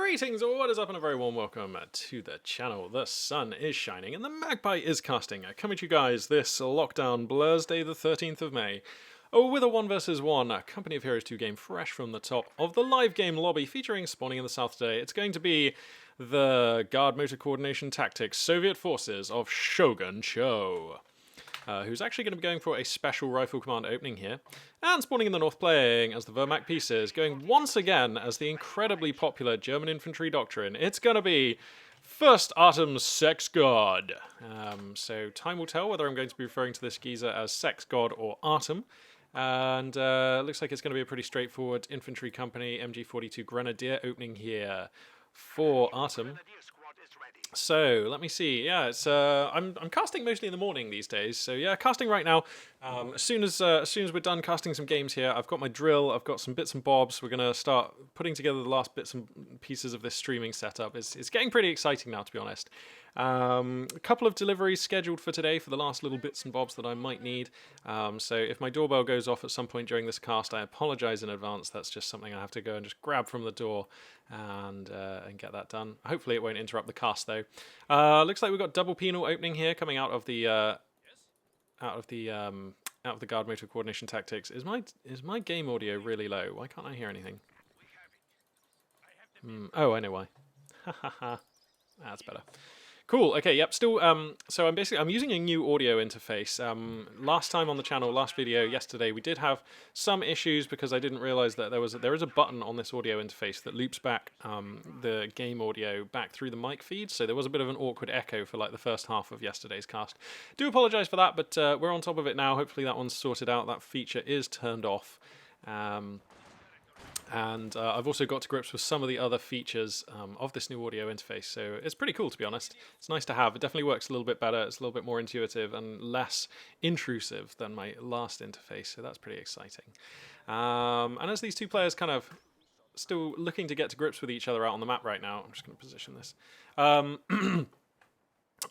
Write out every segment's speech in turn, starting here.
Greetings, or what is up, and a very warm welcome to the channel. The sun is shining and the magpie is casting. Coming to you guys this lockdown Blursday the 13th of May. With a 1 vs 1 Company of Heroes 2 game fresh from the top of the live game lobby featuring spawning in the south today. It's going to be the Guard Motor Coordination Tactics Soviet Forces of Shogun Cho. Who's actually going to be going for a special rifle command opening here. And spawning in the north playing as the Wehrmacht pieces, going once again as the incredibly popular German infantry doctrine. It's going to be First Atem's Sex God. So time will tell whether I'm going to be referring to this geezer as Sex God or Artem. And looks like it's going to be a pretty straightforward infantry company, MG42 Grenadier opening here for Artem. So let me see. Yeah, it's I'm casting mostly in the morning these days. So yeah, casting right now. As soon as we're done casting some games here, I've got my drill. I've got some bits and bobs. We're gonna start putting together the last bits and pieces of this streaming setup. It's getting pretty exciting now, to be honest. A couple of deliveries scheduled for today for the last little bits and bobs that I might need. So if my doorbell goes off at some point during this cast, I apologize in advance. That's just something I have to go and just grab from the door and get that done. Hopefully it won't interrupt the cast though. Looks like we've got double penal opening here coming out of the Guard Motor Coordination Tactics. Is my game audio really low? Why can't I hear anything? Oh, I know why. That's better. Cool. Okay. Yep. Still. So I'm using a new audio interface. Last time on the channel, last video, yesterday, we did have some issues because I didn't realize that there is a button on this audio interface that loops back the game audio back through the mic feed. So there was a bit of an awkward echo for like the first half of yesterday's cast. Do apologize for that, but we're on top of it now. Hopefully that one's sorted out. That feature is turned off. And I've also got to grips with some of the other features of this new audio interface, so it's pretty cool, to be honest. It's nice to have. It definitely works a little bit better. It's a little bit more intuitive and less intrusive than my last interface, so that's pretty exciting. And as these two players kind of still looking to get to grips with each other out on the map right now, I'm just going to position this.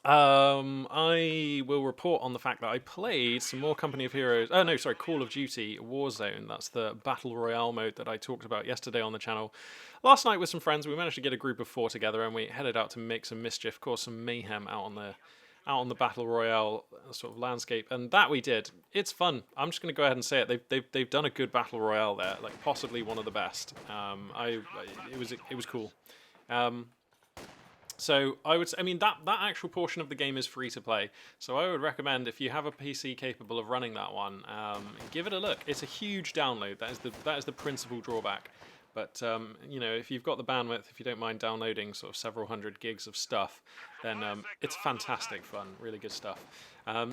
I will report on the fact that I played some more Company of Heroes. Oh no, sorry, Call of Duty Warzone. That's the Battle Royale mode that I talked about yesterday on the channel. Last night with some friends, we managed to get a group of 4 together, and we headed out to make some mischief, cause some mayhem out on the Battle Royale sort of landscape, and that we did. It's fun. I'm just going to go ahead and say it. They've done a good Battle Royale there, like possibly one of the best. It was cool. So that actual portion of the game is free to play. So I would recommend, if you have a PC capable of running that one, give it a look. It's a huge download. That is the principal drawback. But you know, if you've got the bandwidth, if you don't mind downloading sort of several hundred gigs of stuff, then it's fantastic fun. Really good stuff.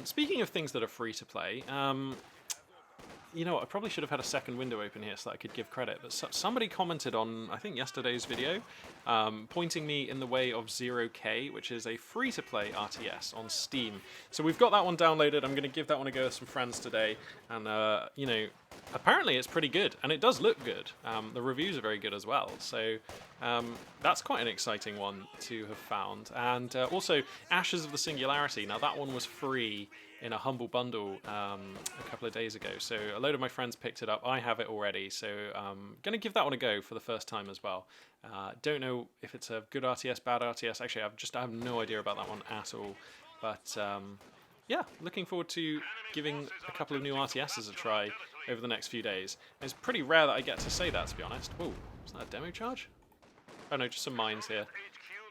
Speaking of things that are free to play. You know what, I probably should have had a second window open here so that I could give credit, but somebody commented on, I think, yesterday's video, pointing me in the way of 0K, which is a free-to-play RTS on Steam. So we've got that one downloaded. I'm going to give that one a go with some friends today, and, you know, apparently it's pretty good, and it does look good. The reviews are very good as well, so that's quite an exciting one to have found. And also, Ashes of the Singularity. Now, that one was free in a humble bundle a couple of days ago, so a load of my friends picked it up. I have it already, so I'm going to give that one a go for the first time as well. Don't know if it's a good RTS, bad RTS. Actually, I have no idea about that one at all, but yeah, looking forward to giving a couple of new RTSs a try over the next few days. It's pretty rare that I get to say that, to be honest. Whoa, is that a demo charge? Oh no, just some mines here.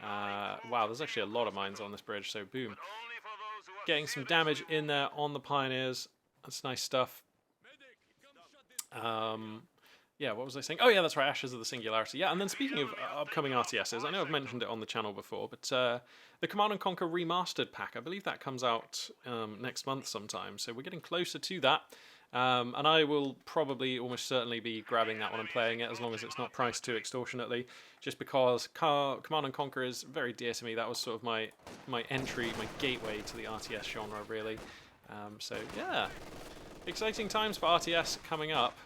Wow, there's actually a lot of mines on this bridge, so boom. Getting some damage in there on the Pioneers. That's nice stuff. Yeah, what was I saying? Oh yeah, that's right, Ashes of the Singularity. Yeah, and then speaking of upcoming RTSs, I know I've mentioned it on the channel before, but the Command & Conquer Remastered pack, I believe that comes out next month sometime, so we're getting closer to that. And I will probably almost certainly be grabbing that one and playing it, as long as it's not priced too extortionately, just because Command & Conquer is very dear to me. That was sort of my entry, my gateway to the RTS genre, really. So yeah, exciting times for RTS coming up.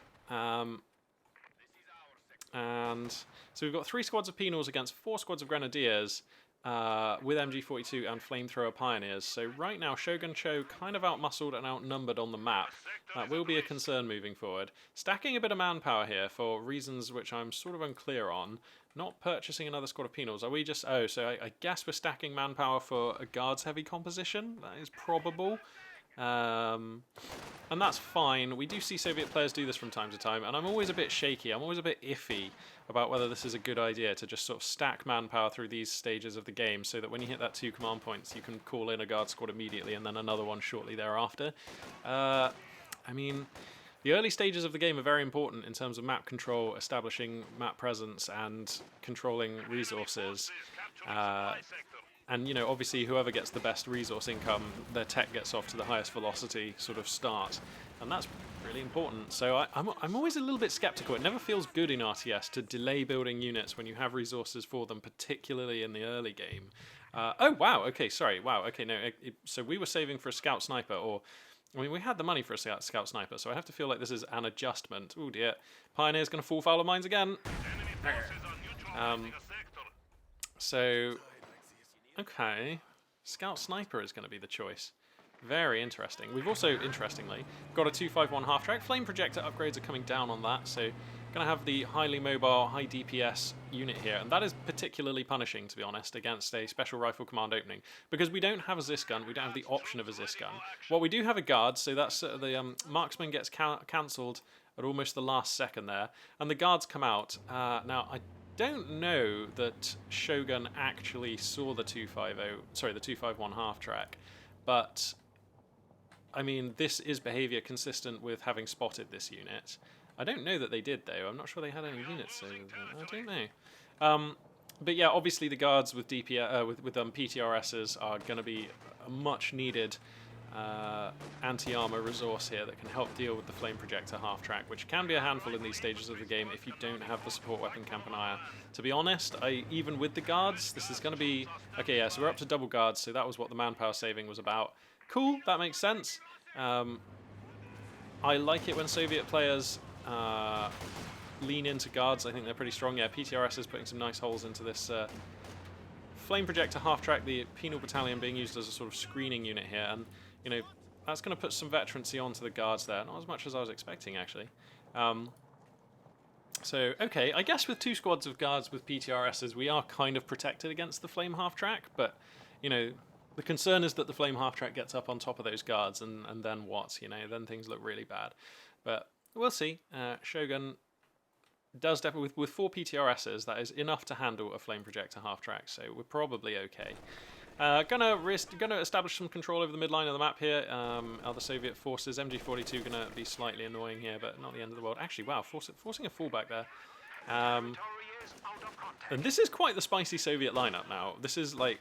And so we've got 3 squads of penals against 4 squads of grenadiers. with MG42 and Flamethrower Pioneers. So right now, Shogun Cho kind of outmuscled and outnumbered on the map. That will be a concern moving forward. Stacking a bit of manpower here for reasons which I'm sort of unclear on. Not purchasing another squad of penals. Are we just... Oh, so I guess we're stacking manpower for a guards heavy composition. That is probable. And that's fine. We do see Soviet players do this from time to time, and I'm always a bit shaky. I'm always a bit iffy about whether this is a good idea to just sort of stack manpower through these stages of the game so that when you hit that 2 command points, you can call in a guard squad immediately and then another one shortly thereafter. I mean, the early stages of the game are very important in terms of map control, establishing map presence, and controlling resources. And, you know, obviously whoever gets the best resource income, their tech gets off to the highest velocity sort of start. And that's really important. So I'm always a little bit skeptical. It never feels good in RTS to delay building units when you have resources for them, particularly in the early game. Oh, wow. Okay, sorry. Wow. Okay, no. So we were saving for a scout sniper, or... I mean, we had the money for a scout sniper, so I have to feel like this is an adjustment. Oh, dear. Pioneer's going to fall foul of mines again. So... Okay, Scout Sniper is going to be the choice. Very interesting. We've also, interestingly, got a 251 half-track. Flame projector upgrades are coming down on that, so going to have the highly mobile, high DPS unit here, and that is particularly punishing, to be honest, against a special rifle command opening, because we don't have a Zis gun, we don't have the option of a Zis gun. What we do have a guard, so that's the marksman gets cancelled at almost the last second there, and the guards come out. Now, I don't know that Shogun actually saw the 251 half track, but I mean, this is behavior consistent with having spotted this unit. I don't know that they did, though. I'm not sure they had any units, so I don't know. But yeah, obviously the guards with PTRSs are going to be a much needed anti-armor resource here that can help deal with the flame projector half track, which can be a handful in these stages of the game if you don't have the support weapon Campanile. To be honest, even with the guards, this is going to be... Okay, yeah, so we're up to double guards, so that was what the manpower saving was about. Cool, that makes sense. I like it when Soviet players lean into guards. I think they're pretty strong. Yeah, PTRS is putting some nice holes into this flame projector half track, the penal battalion being used as a sort of screening unit here, and you know, that's going to put some veterancy onto the guards there. Not as much as I was expecting, actually. So, okay, I guess with 2 squads of guards with PTRSs, we are kind of protected against the flame half-track, but, you know, the concern is that the flame half-track gets up on top of those guards, and then what? You know, then things look really bad. But we'll see. Shogun does definitely, with 4 PTRSs, that is enough to handle a flame projector half-track, so we're probably okay. Gonna establish some control over the midline of the map here. Other Soviet forces, MG42 gonna be slightly annoying here, but not the end of the world. Actually, wow, forcing a fallback there. And this is quite the spicy Soviet lineup now. This is like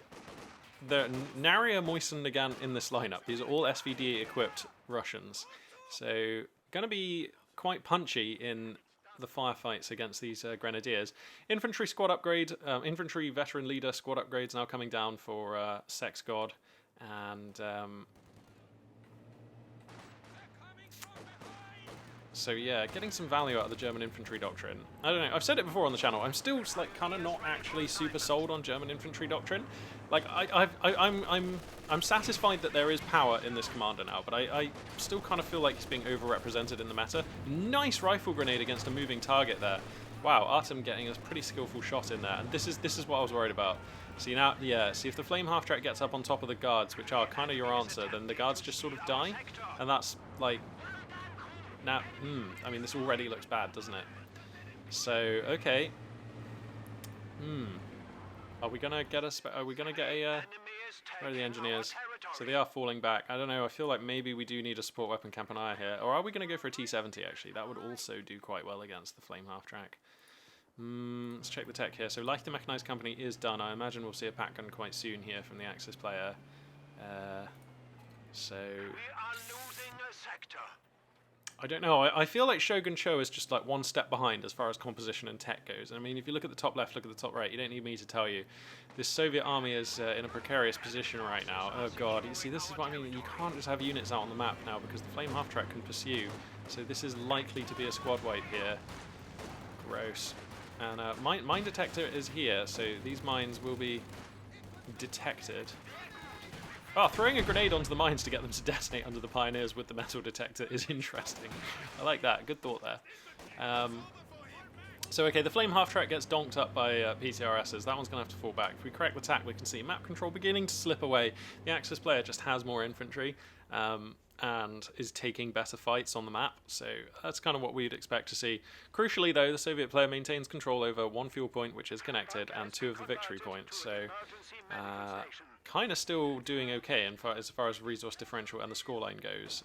the Naria, Moisen, Nagant in this lineup. These are all SVD equipped Russians, so gonna be quite punchy in the firefights against these grenadiers. Infantry squad upgrade, infantry veteran leader squad upgrades now coming down for Sex God, and so yeah, getting some value out of the German infantry doctrine. I don't know, I've said it before on the channel, I'm still like kind of not actually super sold on German infantry doctrine. Like I'm satisfied that there is power in this commander now, but I still kind of feel like he's being overrepresented in the meta. Nice rifle grenade against a moving target there. Wow, Artem getting a pretty skillful shot in there, and this is what I was worried about. See now, yeah, see if the flame half track gets up on top of the guards, which are kind of your answer, then the guards just sort of die, and that's like, now, I mean, this already looks bad, doesn't it? So, okay. Are we gonna get a? Where are the engineers? So they are falling back. I don't know. I feel like maybe we do need a support weapon Campanile here, or are we gonna go for a T70? Actually, that would also do quite well against the flame half track. Let's check the tech here. So Leichter Mechanized Company is done. I imagine we'll see a pack gun quite soon here from the Axis player. So I don't know. I feel like Shogun Cho is just like one step behind as far as composition and tech goes. I mean, if you look at the top left, look at the top right, you don't need me to tell you. This Soviet army is in a precarious position right now. Oh god, you see, this is what I mean. You can't just have units out on the map now because the flame half-track can pursue. So this is likely to be a squad wipe here. Gross. And mine detector is here, so these mines will be detected. Oh, throwing a grenade onto the mines to get them to detonate under the pioneers with the metal detector is interesting. I like that. Good thought there. So, okay, the flame half-track gets donked up by PTRSs. That one's going to have to fall back. If we correct the tack, we can see map control beginning to slip away. The Axis player just has more infantry and is taking better fights on the map. So that's kind of what we'd expect to see. Crucially, though, the Soviet player maintains control over 1 fuel point, which is connected, and 2 of the victory points. So kind of still doing okay as far as resource differential and the scoreline goes.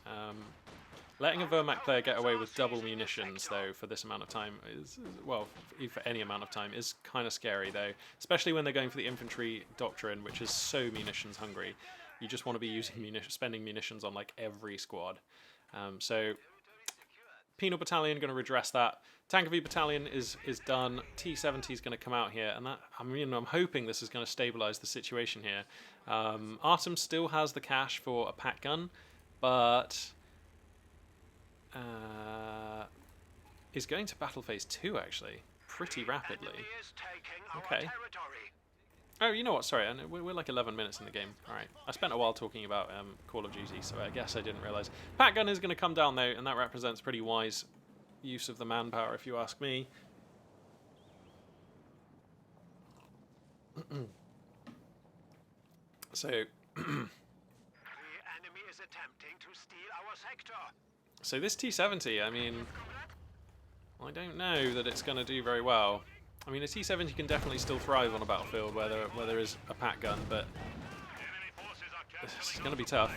Letting a Vermac player get away with double munitions, though, for this amount of time is, well, for any amount of time, is kind of scary, though. Especially when they're going for the infantry doctrine, which is so munitions hungry. You just want to be using spending munitions on like every squad. So, Penal Battalion going to redress that. Tankovy Battalion is done. T-70 is going to come out here, and that, I mean, I'm hoping this is going to stabilize the situation here. Artem still has the cash for a pack gun, but is going to battle phase 2 actually pretty rapidly. Okay. Oh, you know what? Sorry, we're like 11 minutes in the game. All right. I spent a while talking about Call of Duty, so I guess I didn't realize. Pack gun is going to come down though, and that represents pretty wise use of the manpower, if you ask me. So. The enemy is attempting to steal our sector. So this T-70, I mean, I don't know that it's going to do very well. I mean, a T-70 can definitely still thrive on a battlefield where there is a pack gun, but it's going to be tough.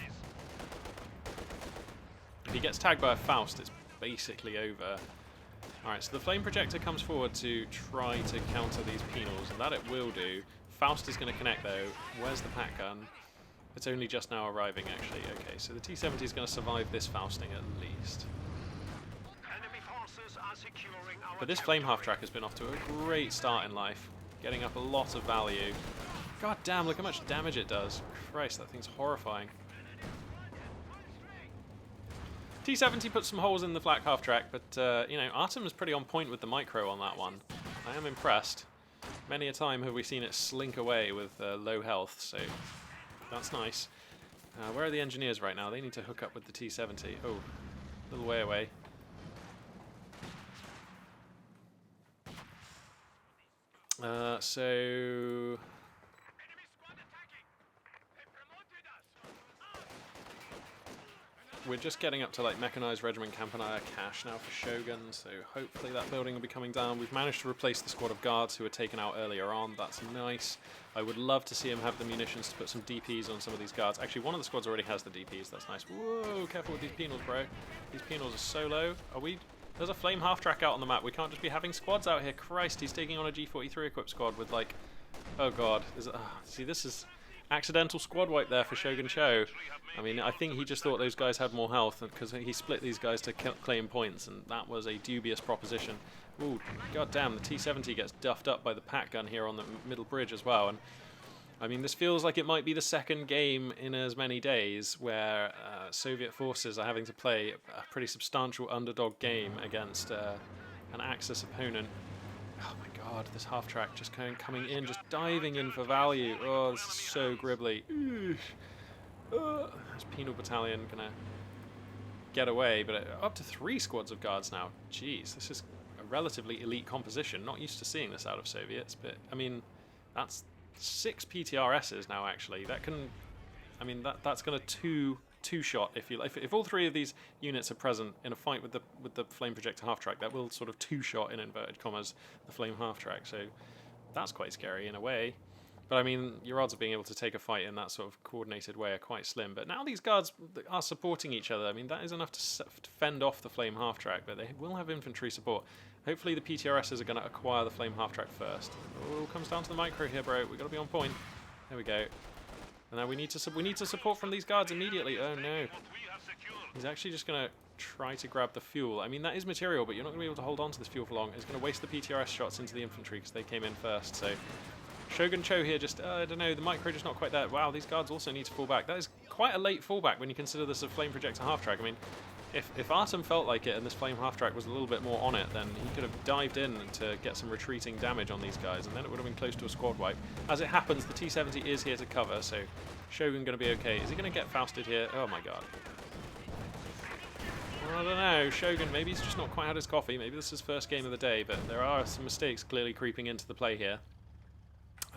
If he gets tagged by a Faust, it's basically over. Alright, so the flame projector comes forward to try to counter these penals, and that it will do. Faust is going to connect, though. Where's the pack gun? It's only just now arriving, actually. Okay, so the T-70 is going to survive this Fausting at least. But this flame half-track has been off to a great start in life, getting up a lot of value. God damn, look how much damage it does. Christ, that thing's horrifying. T-70 puts some holes in the flak half-track, but, you know, Artem is pretty on point with the micro on that one. I am impressed. Many a time have we seen it slink away with low health, so that's nice. Where are the engineers right now? They need to hook up with the T-70. Oh, a little way away. So we're just getting up to like Mechanized Regiment Campanile cash now for Shogun, so hopefully that building will be coming down. We've managed to replace the squad of guards who were taken out earlier on. That's nice. I would love to see him have the munitions to put some DPs on some of these guards. Actually, one of the squads already has the DPs. That's nice. Whoa, careful with these penals, bro. These penals are so low. Are we... There's a flame half-track out on the map. We can't just be having squads out here. Christ, he's taking on a G43 equipped squad with like... Oh god. See, this is accidental squad wipe there for Shogun Cho. I mean, I think he just thought those guys had more health because he split these guys to claim points, and that was a dubious proposition. Ooh, god damn, the T-70 gets duffed up by the pack gun here on the middle bridge as well. And I mean, this feels like it might be the second game in as many days where Soviet forces are having to play a pretty substantial underdog game against an Axis opponent. Oh my god, this half-track just coming in, just diving in for value. Oh, this is so gribbly. This Penal Battalion gonna get away, but up to 3 squads of guards now. Jeez, this is a relatively elite composition. Not used to seeing this out of Soviets, but I mean, that's 6 PTRSs now, actually. That can, I mean, that's going to two-shot if you if all 3 of these units are present in a fight with the flame projector half-track, that will sort of two-shot in inverted commas the flame half-track. So that's quite scary in a way. But I mean, your odds of being able to take a fight in that sort of coordinated way are quite slim. But now these guards are supporting each other. I mean, that is enough to fend off the flame half-track, but they will have infantry support. Hopefully the PTRSs are going to acquire the flame half-track first. It all comes down to the micro here, bro. We've got to be on point. There we go. And now we need to support from these guards immediately. Oh no. He's actually just going to try to grab the fuel. I mean, that is material, but you're not going to be able to hold on to this fuel for long. It's going to waste the PTRS shots into the infantry because they came in first. So Shogun Cho here just, I don't know, the micro just not quite there. Wow, these guards also need to fall back. That is quite a late fallback when you consider this a flame projector half-track. I mean, If Artem felt like it and this flame half-track was a little bit more on it, then he could have dived in to get some retreating damage on these guys, and then it would have been close to a squad wipe. As it happens, the T-70 is here to cover, so Shogun going to be okay. Is he going to get Fausted here? Oh my god. I don't know, Shogun, maybe he's just not quite had his coffee. Maybe this is his first game of the day, but there are some mistakes clearly creeping into the play here.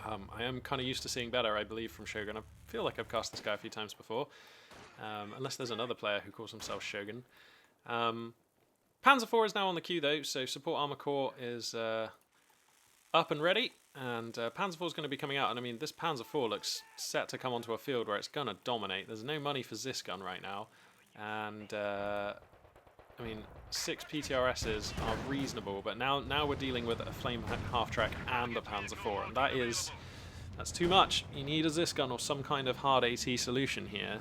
I am kind of used to seeing better, I believe, from Shogun. I feel like I've cast this guy a few times before. Unless there's another player who calls himself Shogun. Panzer IV is now on the queue though, so Support Armor Corps is up and ready, and Panzer IV is going to be coming out, and I mean, this Panzer IV looks set to come onto a field where it's going to dominate. There's no money for Zisgun right now, and I mean, 6 PTRSs are reasonable, but now we're dealing with a Flame half-track and a Panzer IV, and that's too much. You need a Zisgun or some kind of hard AT solution here.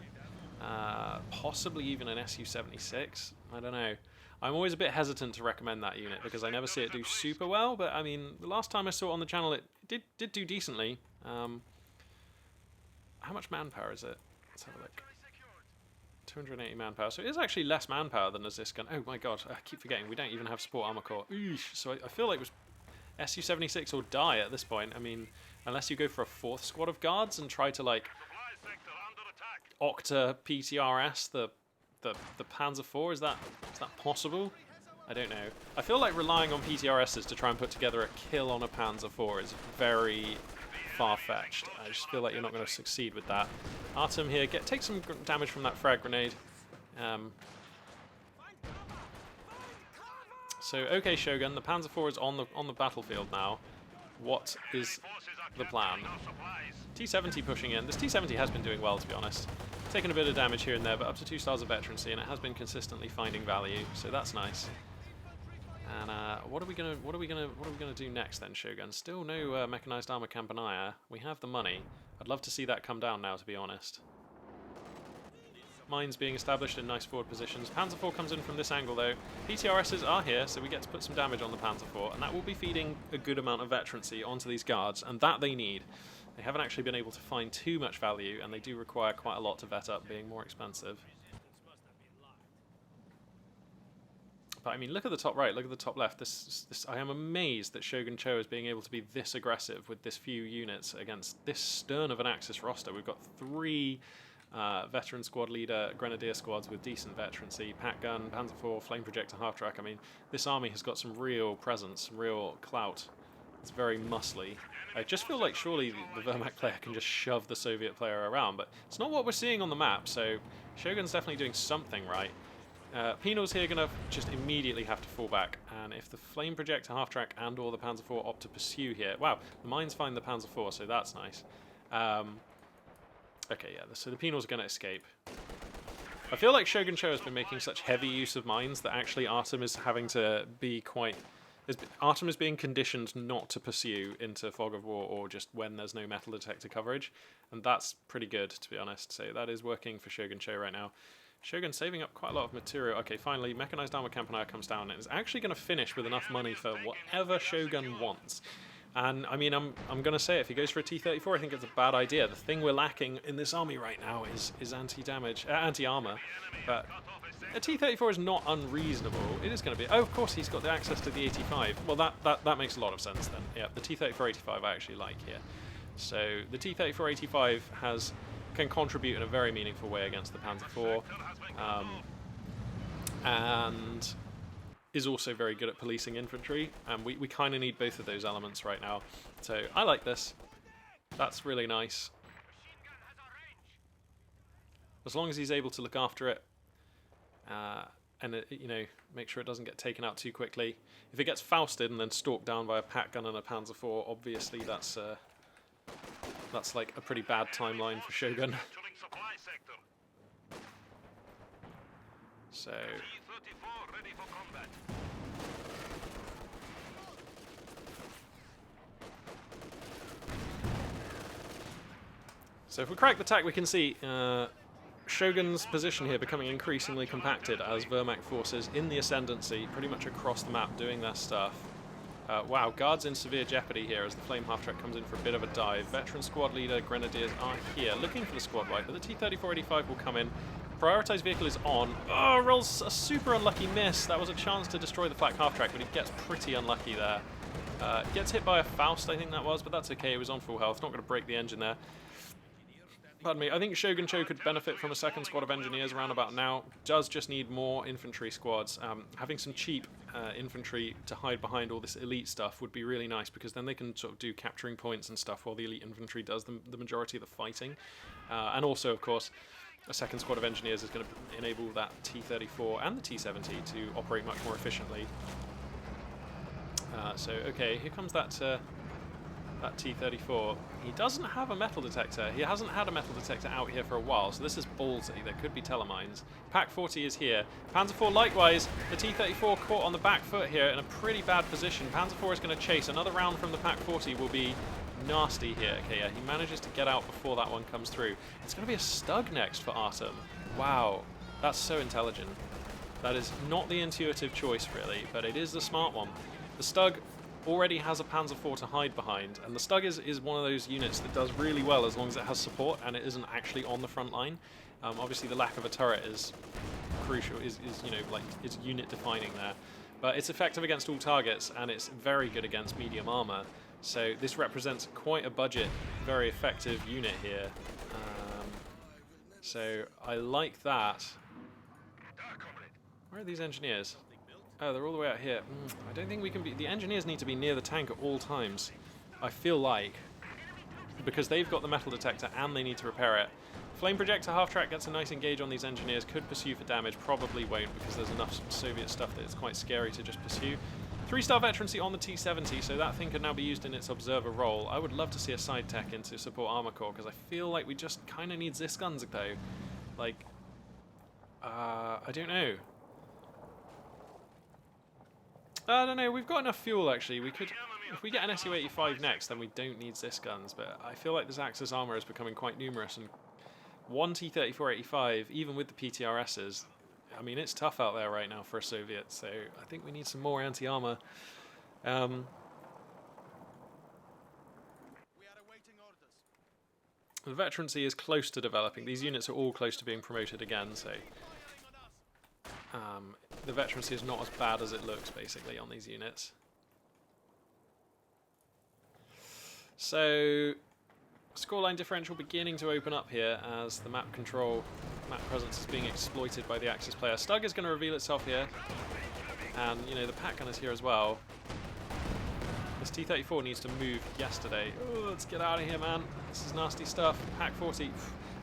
Possibly even an Su-76. I don't know. I'm always a bit hesitant to recommend that unit because I never see it do super well, but I mean, the last time I saw it on the channel it did do decently. How much manpower is it? Let's have a look. 280 manpower, so it is actually less manpower than a Zisgun. Oh my god, I keep forgetting, we don't even have Support Armor Corps. Eesh. So I feel like it was Su-76 or die at this point. I mean, unless you go for a 4th squad of guards and try to like Octa PTRS the Panzer IV, is that possible? I don't know. I feel like relying on PTRSs to try and put together a kill on a Panzer IV is very far-fetched. I just feel like you're not going to succeed with that. Artem here, take some damage from that frag grenade. So okay, Shogun, the Panzer IV is on the battlefield now. What is the plan? T-70 pushing in. This T-70 has been doing well, to be honest. Taking a bit of damage here and there, but up to 2 stars of veterancy, and it has been consistently finding value, so that's nice. And what are we gonna do next then, Shogun? Still no mechanized armor Campanaya. We have the money. I'd love to see that come down now, to be honest. Mines being established in nice forward positions. Panzer IV comes in from this angle though. PTRSs are here, so we get to put some damage on the Panzer IV, and that will be feeding a good amount of veterancy onto these guards, and that they need. They haven't actually been able to find too much value, and they do require quite a lot to vet up, being more expensive. But I mean, look at the top right, look at the top left. I am amazed that Shogun Cho is being able to be this aggressive with this few units against this stern of an Axis roster. We've got 3 veteran squad leader grenadier squads with decent veterancy, pack gun, Panzer IV, flame projector, half-track. I mean, this army has got some real presence, some real clout. It's very muscly. I just feel like surely the Wehrmacht player can just shove the Soviet player around, but it's not what we're seeing on the map, so Shogun's definitely doing something right. Penal's here going to just immediately have to fall back, and if the flame projector, half-track, and or the Panzer IV opt to pursue here... Wow, the mines find the Panzer IV, so that's nice. Okay, yeah, so the Penals are going to escape. I feel like Shogun Cho has been making such heavy use of mines that actually Artem is having to be quite... Artem is being conditioned not to pursue into Fog of War or just when there's no metal detector coverage, and that's pretty good, to be honest. So that is working for Shogun Cho right now. Shogun saving up quite a lot of material. Okay, finally, Mechanized Armor Campanile comes down and is actually going to finish with enough money for whatever Shogun wants. And I mean, I'm going to say, if he goes for a T-34, I think it's a bad idea. The thing we're lacking in this army right now is anti-damage, anti-armor. But a T-34 is not unreasonable. It is going to be... Oh, of course, he's got the access to the 85. Well, that makes a lot of sense then. Yeah, the T-34-85 I actually like here. So the T-34-85 can contribute in a very meaningful way against the Panzer IV. And is also very good at policing infantry, and we kind of need both of those elements right now. So I like this. That's really nice. As long as he's able to look after it, and you know, make sure it doesn't get taken out too quickly. If it gets Fausted and then stalked down by a pack gun and a Panzer IV, obviously that's like a pretty bad timeline for Shogun. So if we crack the tack, we can see Shogun's position here becoming increasingly compacted as Wehrmacht forces in the ascendancy pretty much across the map doing their stuff. Wow, guards in severe jeopardy here as the flame half-track comes in for a bit of a dive. Veteran squad leader, grenadiers are here looking for the squad wipe, but the T-34-85 will come in Prioritized vehicle is on. Oh, rolls a super unlucky miss. That was a chance to destroy the flak half-track, but he gets pretty unlucky there. Gets hit by a Faust, I think that was, but that's okay. It was on full health. Not going to break the engine there. Pardon me. I think Shogun Cho could benefit from a second squad of engineers around about now. Does just need more infantry squads. Having some cheap infantry to hide behind all this elite stuff would be really nice, because then they can sort of do capturing points and stuff while the elite infantry does the majority of the fighting. And also, of course, a second squad of engineers is going to enable that T-34 and the T-70 to operate much more efficiently. So, okay, here comes that T-34. He doesn't have a metal detector. He hasn't had a metal detector out here for a while, so this is ballsy. There could be telemines. Pack 40 is here. Panzer IV likewise. The T-34 caught on the back foot here in a pretty bad position. Panzer IV is going to chase. Another round from the Pack 40 will be nasty here. Okay, yeah, he manages to get out before that one comes through. It's going to be a Stug next for Artem. Wow, that's so intelligent. That is not the intuitive choice, really, but it is the smart one. The Stug already has a Panzer IV to hide behind, and the Stug is one of those units that does really well as long as it has support and it isn't actually on the front line. Obviously, the lack of a turret is crucial, is you know, like, it's unit defining there. But it's effective against all targets, and it's very good against medium armor. So this represents quite a budget, very effective unit here. So I like that. Where are these engineers? Oh, they're all the way out here. I don't think we can be... The engineers need to be near the tank at all times, I feel like, because they've got the metal detector and they need to repair it. Flame projector half-track gets a nice engage on these engineers. Could pursue for damage, probably won't, because there's enough Soviet stuff that it's quite scary to just pursue. 3-star veterancy on the T-70, so that thing could now be used in its observer role. I would love to see a side tech into support armor core, because I feel like we just kind of need Zis guns, though. Like, I don't know. I don't know, we've got enough fuel actually. We could, if we get an Su-85 next, then we don't need Zis guns, but I feel like this Axis armor is becoming quite numerous, and one T-34-85, even with the PTRSs, I mean, it's tough out there right now for a Soviet, so I think we need some more anti-armor. The veterancy is close to developing. These units are all close to being promoted again, so the veterancy is not as bad as it looks, basically, on these units. So, scoreline differential beginning to open up here as the map presence is being exploited by the Axis player. Stug is going to reveal itself here, and, you know, the Pack gun is here as well. This T-34 needs to move yesterday. Oh, let's get out of here, man. This is nasty stuff. Pack 40.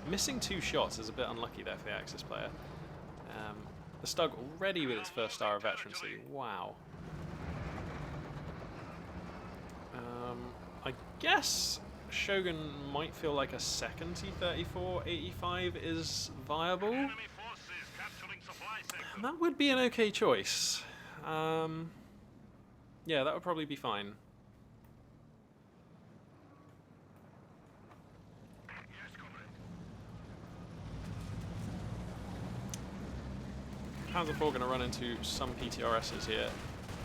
Missing 2 shots is a bit unlucky there for the Axis player. The Stug already with its first star of veterancy. Wow. I guess Shogun might feel like a second T-34-85 is viable. And that would be an okay choice. Yeah, that would probably be fine. Panzer IV going to run into some PTRSs here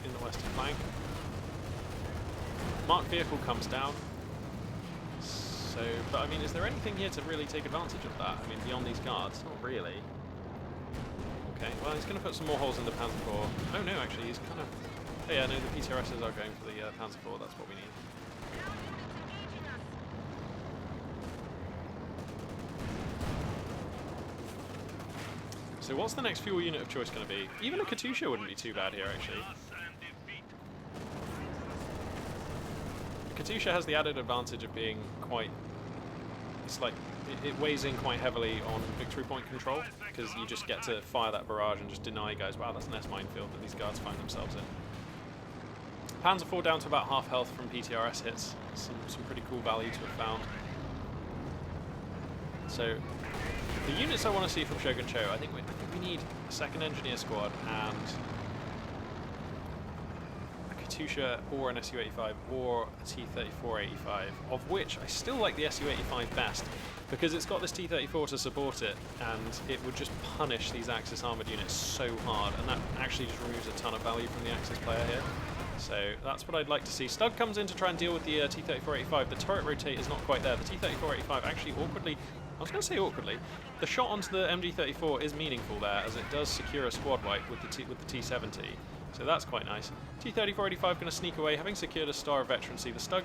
in the western flank. Marked vehicle comes down. So, but I mean, is there anything here to really take advantage of that? I mean, beyond these guards? Not really. Okay, well, he's going to put some more holes in the Panzer IV. Oh no, actually, he's kind of... Oh yeah, no, the PTRSs are going for the Panzer IV, that's what we need. So what's the next fuel unit of choice going to be? Even a Katyusha wouldn't be too bad here, actually. Katyusha has the added advantage of being quite... It's like, it weighs in quite heavily on victory point control, because you just get to fire that barrage and just deny guys, wow, that's an S-minefield that these guards find themselves in. Panzer IV down to about half health from PTRS hits. Some pretty cool value to have found. So, the units I want to see from Shogun Cho, I think we need a second engineer squad and a Katyusha or an Su-85 or a T-34-85, of which I still like the Su-85 best, because it's got this T-34 to support it, and it would just punish these Axis armoured units so hard, and that actually just removes a ton of value from the Axis player here. So that's what I'd like to see. Stug comes in to try and deal with the T-34-85. The turret rotate is not quite there. The T-34-85 actually awkwardly, I was going to say awkwardly, the shot onto the MG-34 is meaningful there, as it does secure a squad wipe with the T-70. So that's quite nice. T-34-85 going to sneak away, having secured a star of veterancy. The Stug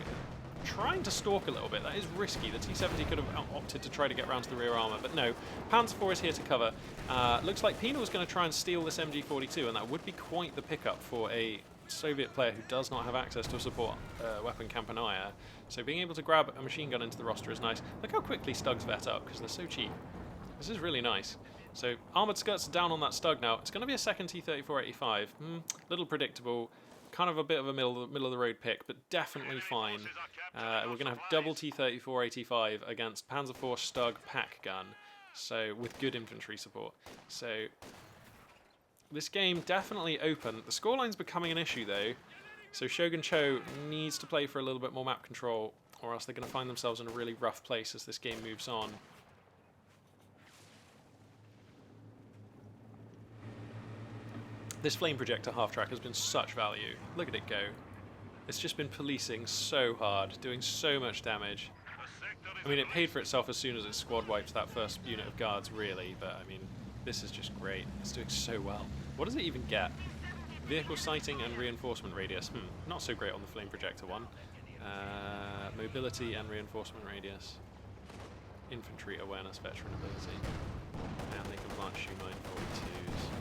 trying to stalk a little bit. That is risky. The T-70 could have opted to try to get around to the rear armour, but no. Panzer IV is here to cover. Looks like Pino is going to try and steal this MG-42, and that would be quite the pickup for a Soviet player who does not have access to a support weapon Campanaya. So being able to grab a machine gun into the roster is nice. Look how quickly Stugs vet up, because they're so cheap. This is really nice. So armoured skirts are down on that Stug now. It's going to be a second T-34-85. Little predictable. Kind of a bit of a middle of the road pick, but definitely fine. We're going to have double T-34-85 against Panzer IV Stug pack gun, so with good infantry support. So this game definitely open. The scoreline's becoming an issue though, so Shogun Cho needs to play for a little bit more map control, or else they're going to find themselves in a really rough place as this game moves on. This flame projector half-track has been such value. Look at it go. It's just been policing so hard, doing so much damage. I mean, it paid for itself as soon as it squad wiped that first unit of guards, really, but I mean, this is just great. It's doing so well. What does it even get? Vehicle sighting and reinforcement radius. Not so great on the flame projector one. Mobility and reinforcement radius. Infantry awareness, veteran ability. And they can plant shoe mine 42s.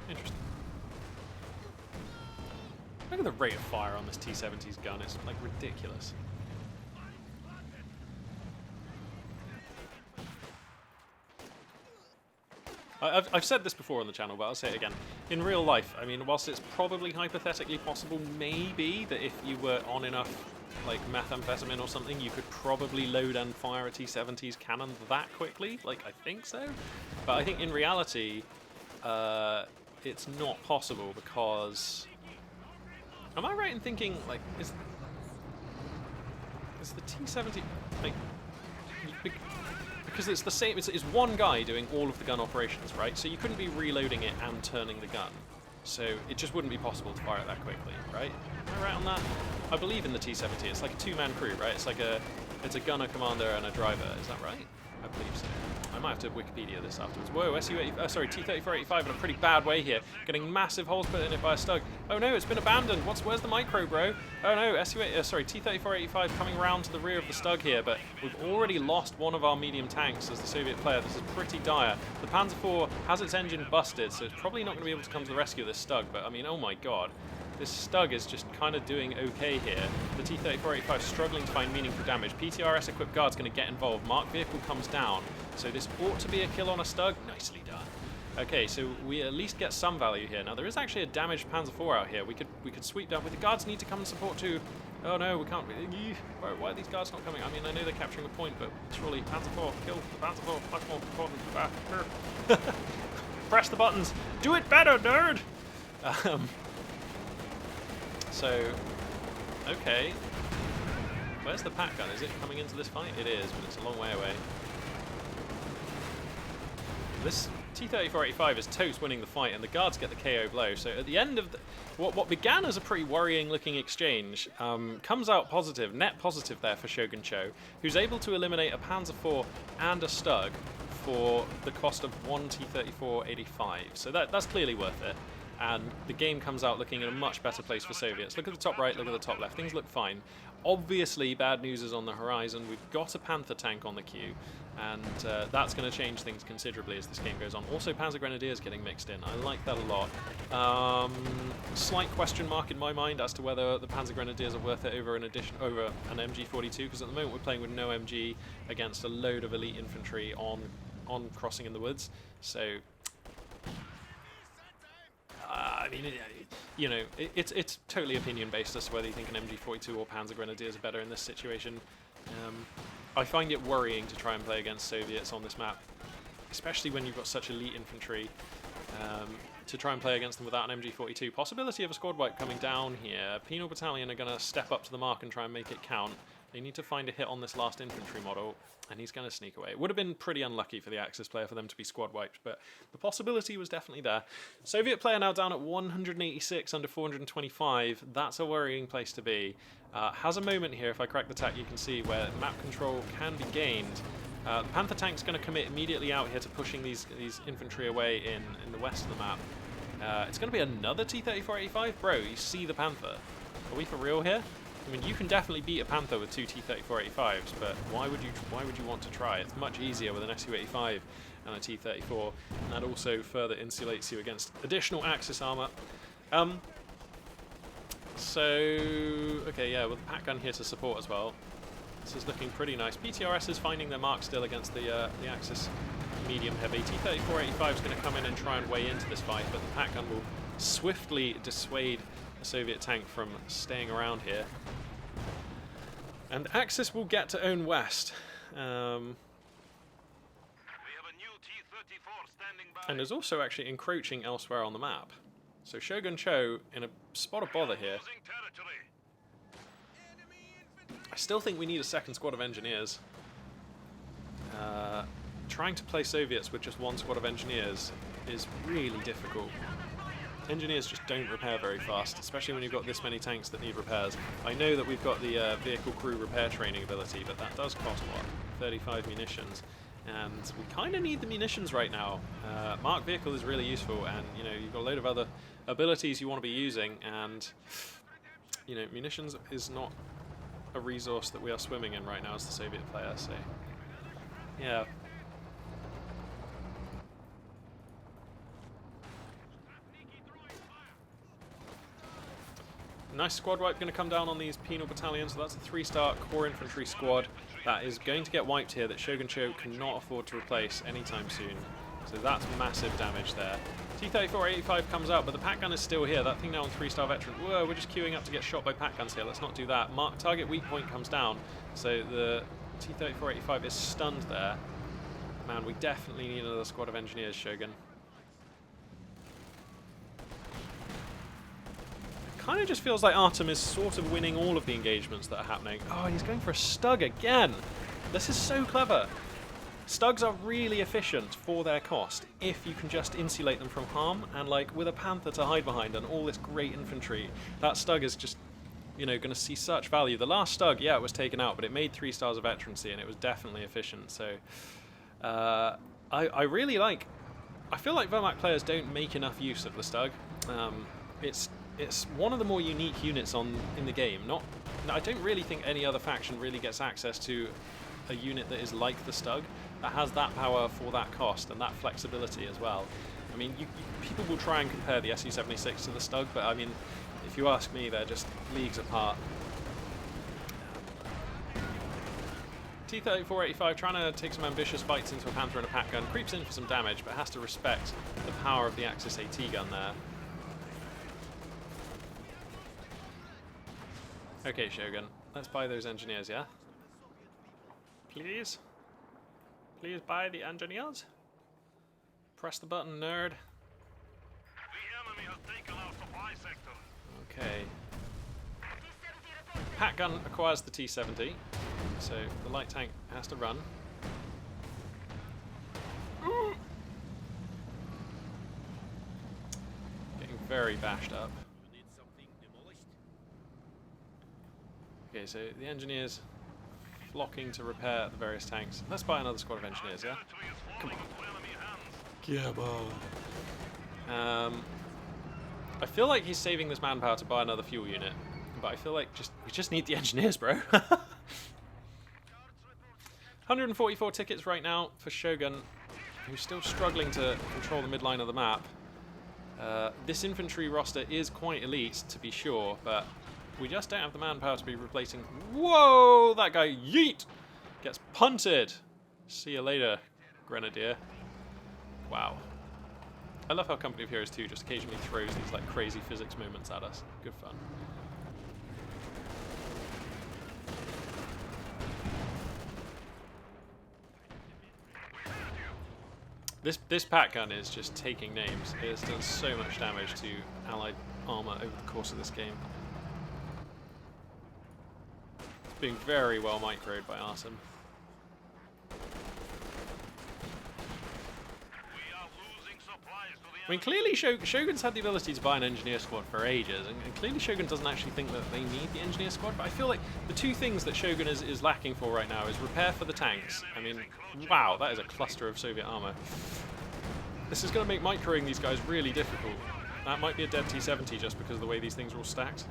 Interesting. Look at the rate of fire on this T-70's gun, it's like ridiculous. I've said this before on the channel, but I'll say it again. In real life, I mean, whilst it's probably hypothetically possible, maybe, that if you were on enough like methamphetamine or something, you could probably load and fire a T-70's cannon that quickly. Like, I think so. But I think in reality, it's not possible because... Am I right in thinking, like, is the T-70... like, because it's the same, it's one guy doing all of the gun operations, right? So you couldn't be reloading it and turning the gun. So it just wouldn't be possible to fire it that quickly, right? Am I right on that? I believe in the T-70, it's like a two-man crew, right? It's like it's a gunner, commander, and a driver, is that right? I believe so. I might have to Wikipedia this afterwards. Whoa, T-34-85 in a pretty bad way here. Getting massive holes put in it by a Stug. Oh no, it's been abandoned. Where's the micro, bro? Oh no, T-34-85 coming round to the rear of the Stug here, but we've already lost one of our medium tanks as the Soviet player. This is pretty dire. The Panzer IV has its engine busted, so it's probably not going to be able to come to the rescue of this Stug, but I mean, oh my god. This Stug is just kind of doing okay here. The T-34-85 struggling to find meaningful damage. PTRS equipped guard's going to get involved. Mark vehicle comes down. So this ought to be a kill on a Stug. Nicely done. Okay, so we at least get some value here. Now there is actually a damaged Panzer IV out here. We could sweep down, but the guards need to come and support too. Oh no, we can't. Why are these guards not coming? I mean, I know they're capturing a point, but surely Panzer IV, kill the Panzer IV, much more important. Press the buttons. Do it better, nerd. So, okay. Where's the pack gun? Is it coming into this fight? It is, but it's a long way away. This T-34-85 is toast winning the fight, and the guards get the KO blow. So at the end of what began as a pretty worrying-looking exchange comes out positive, net positive there for Shogun Cho, who's able to eliminate a Panzer IV and a Stug for the cost of one T-34-85. So that's clearly worth it. And the game comes out looking in a much better place for Soviets. Look at the top right, look at the top left. Things look fine. Obviously, bad news is on the horizon. We've got a Panther tank on the queue, and that's going to change things considerably as this game goes on. Also, Panzer Grenadiers getting mixed in. I like that a lot. Slight question mark in my mind as to whether the Panzer Grenadiers are worth it over an MG-42, because at the moment we're playing with no MG against a load of elite infantry on crossing in the woods. So... I mean, you know, it's totally opinion-based as to whether you think an MG-42 or Panzer Grenadiers are better in this situation. I find it worrying to try and play against Soviets on this map, especially when you've got such elite infantry, to try and play against them without an MG-42. Possibility of a squad wipe coming down here. Penal Battalion are going to step up to the mark and try and make it count. They need to find a hit on this last infantry model, and he's going to sneak away. It would have been pretty unlucky for the Axis player for them to be squad wiped, but the possibility was definitely there. Soviet player now down at 186 under 425. That's a worrying place to be. Has a moment here, if I crack the tack, you can see where map control can be gained. The Panther tank's going to commit immediately out here to pushing these infantry away in the west of the map. It's going to be another T-34-85? Bro, you see the Panther. Are we for real here? I mean, you can definitely beat a Panther with two T-34-85s, but why would you want to try? It's much easier with an Su-85 and a T-34, and that also further insulates you against additional Axis armor. Okay, yeah, with the Pat gun here to support as well. This is looking pretty nice. PTRS is finding their mark still against the Axis medium heavy. T-34-85 is going to come in and try and weigh into this fight, but the Pat gun will swiftly dissuade a Soviet tank from staying around here. And Axis will get to own west. And is also actually encroaching elsewhere on the map. So Shogun Cho in a spot of bother here. I still think we need a second squad of engineers. Trying to play Soviets with just one squad of engineers is really difficult. Engineers just don't repair very fast, especially when you've got this many tanks that need repairs. I know that we've got the vehicle crew repair training ability, but that does cost, what, 35 munitions. And we kind of need the munitions right now. Mark vehicle is really useful, and you know, you've got a load of other abilities you want to be using, and you know, munitions is not a resource that we are swimming in right now as the Soviet player, so yeah. Nice squad wipe going to come down on these penal battalions, so that's a 3-star core infantry squad that is going to get wiped here that Shogun Cho cannot afford to replace anytime soon. So that's massive damage there. T-34-85 comes out, but the Pat gun is still here. That thing now on 3-star veteran. Whoa, we're just queuing up to get shot by Pat guns here. Let's not do that. Target weak point comes down, so the T-34-85 is stunned there. Man, we definitely need another squad of engineers, Shogun. Kind of just feels like Artem is sort of winning all of the engagements that are happening. Oh, he's going for a Stug again. This is so clever. Stugs are really efficient for their cost if you can just insulate them from harm, and like with a Panther to hide behind and all this great infantry, that Stug is just, you know, going to see such value. The last Stug, yeah, it was taken out, but it made 3 stars of veterancy and it was definitely efficient. So I really like, I feel like Wehrmacht players don't make enough use of the Stug. It's one of the more unique units in the game. I don't really think any other faction really gets access to a unit that is like the Stug, that has that power for that cost and that flexibility as well. I mean, people will try and compare the Su-76 to the Stug, but I mean, if you ask me, they're just leagues apart. T-34-85 trying to take some ambitious fights into a Panther and a Pat gun, creeps in for some damage, but has to respect the power of the Axis AT gun there. Okay, Shogun, let's buy those engineers, yeah? Please? Please buy the engineers? Press the button, nerd. The enemy has taken our supply sector. Okay. Pat gun acquires the T-70, so the light tank has to run. Getting very bashed up. Okay, so the engineers flocking to repair the various tanks. Let's buy another squad of engineers, yeah? Come on. I feel like he's saving this manpower to buy another fuel unit, but I feel like we just need the engineers, bro. 144 tickets right now for Shogun, who's still struggling to control the midline of the map. This infantry roster is quite elite, to be sure, but we just don't have the manpower to be replacing. Whoa! That guy, yeet! Gets punted. See you later, Grenadier. Wow. I love how Company of Heroes 2 just occasionally throws these like crazy physics moments at us. Good fun. This Pat gun is just taking names. It has done so much damage to Allied armor over the course of this game. being very well microed by Artem. We are losing supplies to the I mean, clearly Shogun's had the ability to buy an engineer squad for ages, and clearly Shogun doesn't actually think that they need the engineer squad, but I feel like the two things that Shogun is lacking for right now is repair for the tanks. I mean, wow, that is a cluster of Soviet armor. This is going to make microing these guys really difficult. That might be a dead T-70 just because of the way these things are all stacked.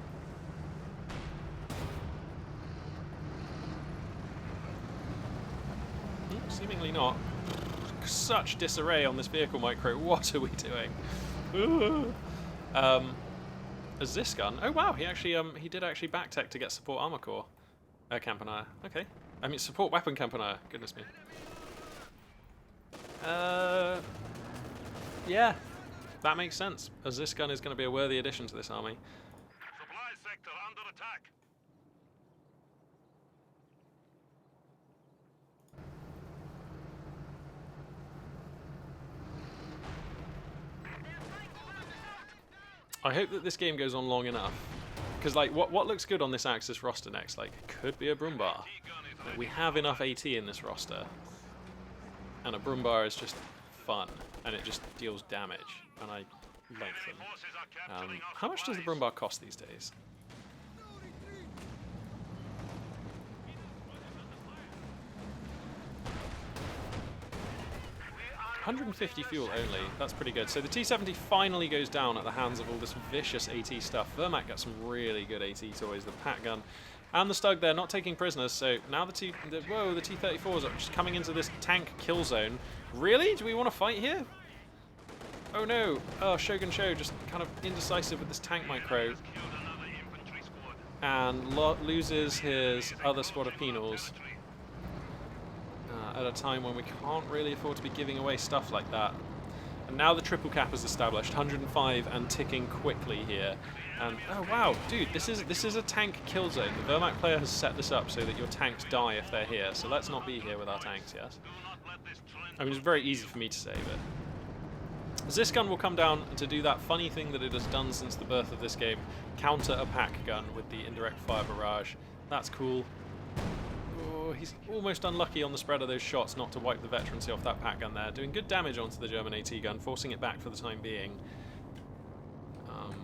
Seemingly not. Such disarray on this vehicle micro. What are we doing? A Zis gun. Oh wow, he did actually back tech to get support armor core Campanier. Okay. I mean support weapon Campanier. Goodness me. Yeah, that makes sense. A Zis gun is going to be a worthy addition to this army. supply sector under attack. I hope that this game goes on long enough. Because, like, what looks good on this Axis roster next? Like, it could be a Brumbar. Like, we have enough AT in this roster. And a Brumbar is just fun. And it just deals damage. And I like them. How much does the Brumbar cost these days? 150 fuel only, that's pretty good. So the T-70 finally goes down at the hands of all this vicious AT stuff. Wehrmacht got some really good AT toys, the Pat gun and the Stug there, not taking prisoners. So now the T-34s are just coming into this tank kill zone. Really? Do we want to fight here? Oh no, oh, Shogun Cho just kind of indecisive with this tank micro. And loses his other squad of penals. At a time when we can't really afford to be giving away stuff like that. And now the triple cap is established, 105 and ticking quickly here. And oh wow, dude, this is a tank kill zone. The Wehrmacht player has set this up so that your tanks die if they're here. So let's not be here with our tanks, yes? I mean, it's very easy for me to say, but this gun will come down to do that funny thing that it has done since the birth of this game: counter a pack gun with the indirect fire barrage. That's cool. Oh, he's almost unlucky on the spread of those shots not to wipe the veterancy off that pack gun there. Doing good damage onto the German AT gun, forcing it back for the time being. Oh,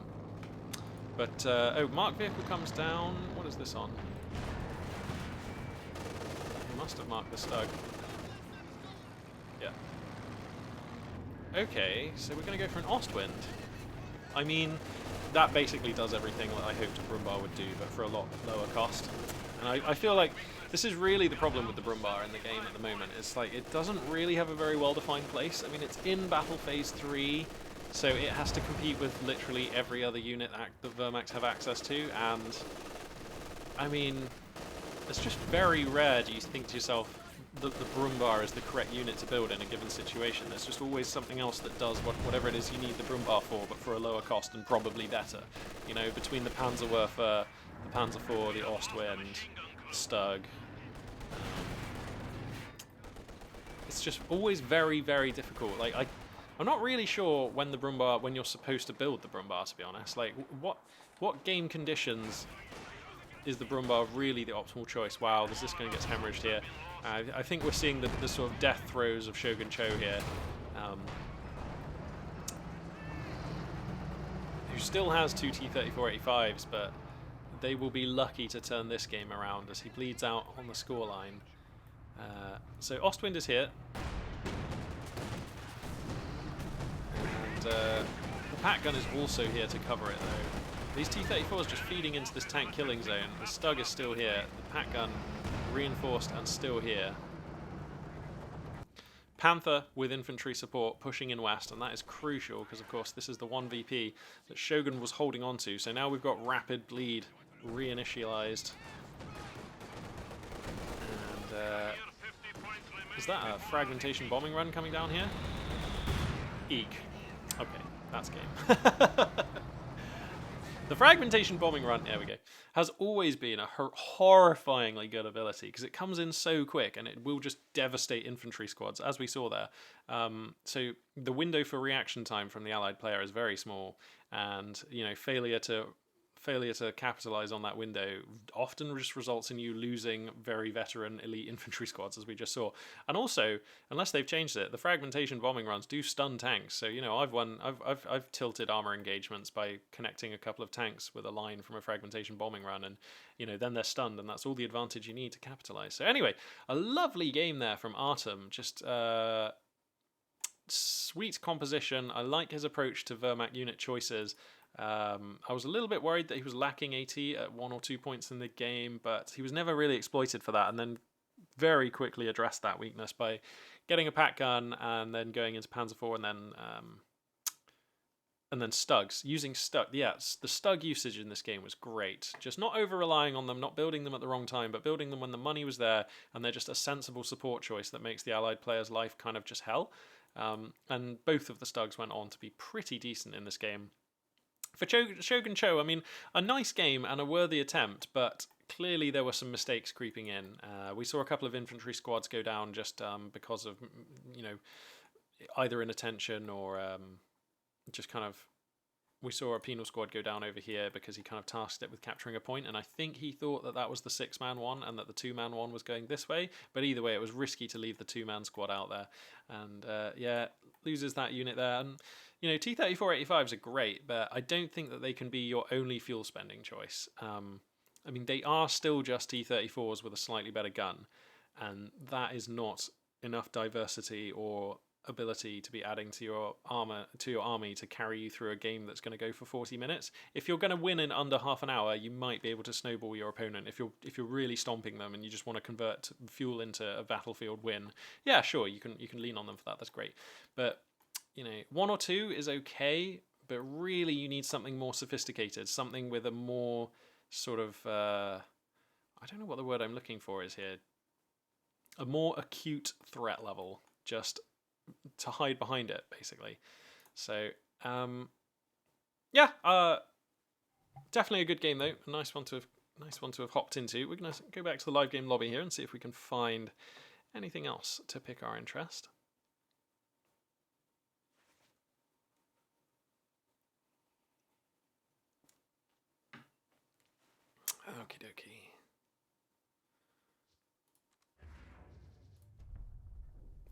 Mark vehicle comes down. What is this on? He must have marked the Stug. Yeah. Okay, so we're going to go for an Ostwind. I mean, that basically does everything that I hoped a Brumbar would do, but for a lot lower cost. And I feel like this is really the problem with the Brumbar in the game at the moment. It's like it doesn't really have a very well-defined place. I mean, it's in Battle Phase 3, so it has to compete with literally every other unit that Wehrmacht have access to, and I mean, it's just very rare do you think to yourself that the Brumbar is the correct unit to build in a given situation. There's just always something else that does whatever it is you need the Brumbar for, but for a lower cost and probably better. You know, between the Panzerwerfer, the Panzer IV, the Ostwind, the Stug. It's just always very, very difficult. Like I'm not really sure when you're supposed to build the Brumbar, to be honest. Like what game conditions is the Brumbar really the optimal choice? Wow, this gun gets hemorrhaged here. I think we're seeing the sort of death throes of Shogun Cho here. Who still has two T-34-85s, but they will be lucky to turn this game around as he bleeds out on the scoreline. So Ostwind is here. And the Pat gun is also here to cover it though. These T-34s just feeding into this tank killing zone. The Stug is still here. The Pat gun reinforced and still here. Panther with infantry support pushing in west, and that is crucial because of course this is the one VP that Shogun was holding on to. So now we've got rapid bleed reinitialized. And is that a fragmentation bombing run coming down here? Eek. Okay, that's game. The fragmentation bombing run, there we go, has always been a horrifyingly good ability because it comes in so quick and it will just devastate infantry squads, as we saw there. So the window for reaction time from the allied player is very small, and you know, failure to failure to capitalize on that window often just results in you losing very veteran elite infantry squads, as we just saw. And also, unless they've changed it, the fragmentation bombing runs do stun tanks. So I've tilted armor engagements by connecting a couple of tanks with a line from a fragmentation bombing run, and then they're stunned, and that's all the advantage you need to capitalize. So anyway, a lovely game there from Artem. Just sweet composition. I like his approach to Wehrmacht unit choices. I was a little bit worried that he was lacking AT at 1 or 2 points in the game, but he was never really exploited for that, and then very quickly addressed that weakness by getting a pack gun and then going into Panzer IV and then Stugs. Using Stug, yes, the Stug usage in this game was great. Just not over-relying on them, not building them at the wrong time, but building them when the money was there, and they're just a sensible support choice that makes the Allied player's life kind of just hell. And both of the Stugs went on to be pretty decent in this game. For Shogun Cho, I mean, a nice game and a worthy attempt, but clearly there were some mistakes creeping in. We saw a couple of infantry squads go down just because of, either inattention or just kind of... We saw a penal squad go down over here because he kind of tasked it with capturing a point, and I think he thought that that was the 6-man one and that the 2-man one was going this way, but either way it was risky to leave the 2-man squad out there, and loses that unit there. And T-34-85s are great, but I don't think that they can be your only fuel spending choice. I mean, they are still just T-34s with a slightly better gun, and that is not enough diversity or ability to be adding to your army to carry you through a game that's going to go for 40 minutes. If you're going to win in under half an hour, you might be able to snowball your opponent. If you're really stomping them and you just want to convert fuel into a battlefield win, yeah, sure, you can lean on them for that. That's great. But 1 or 2 is okay, but really you need something more sophisticated, something with a more sort of I don't know what the word I'm looking for is here. A more acute threat level, just to hide behind it, basically. So, definitely a good game though. A nice one to have hopped into. We're gonna go back to the live game lobby here and see if we can find anything else to pick our interest. Okie dokie.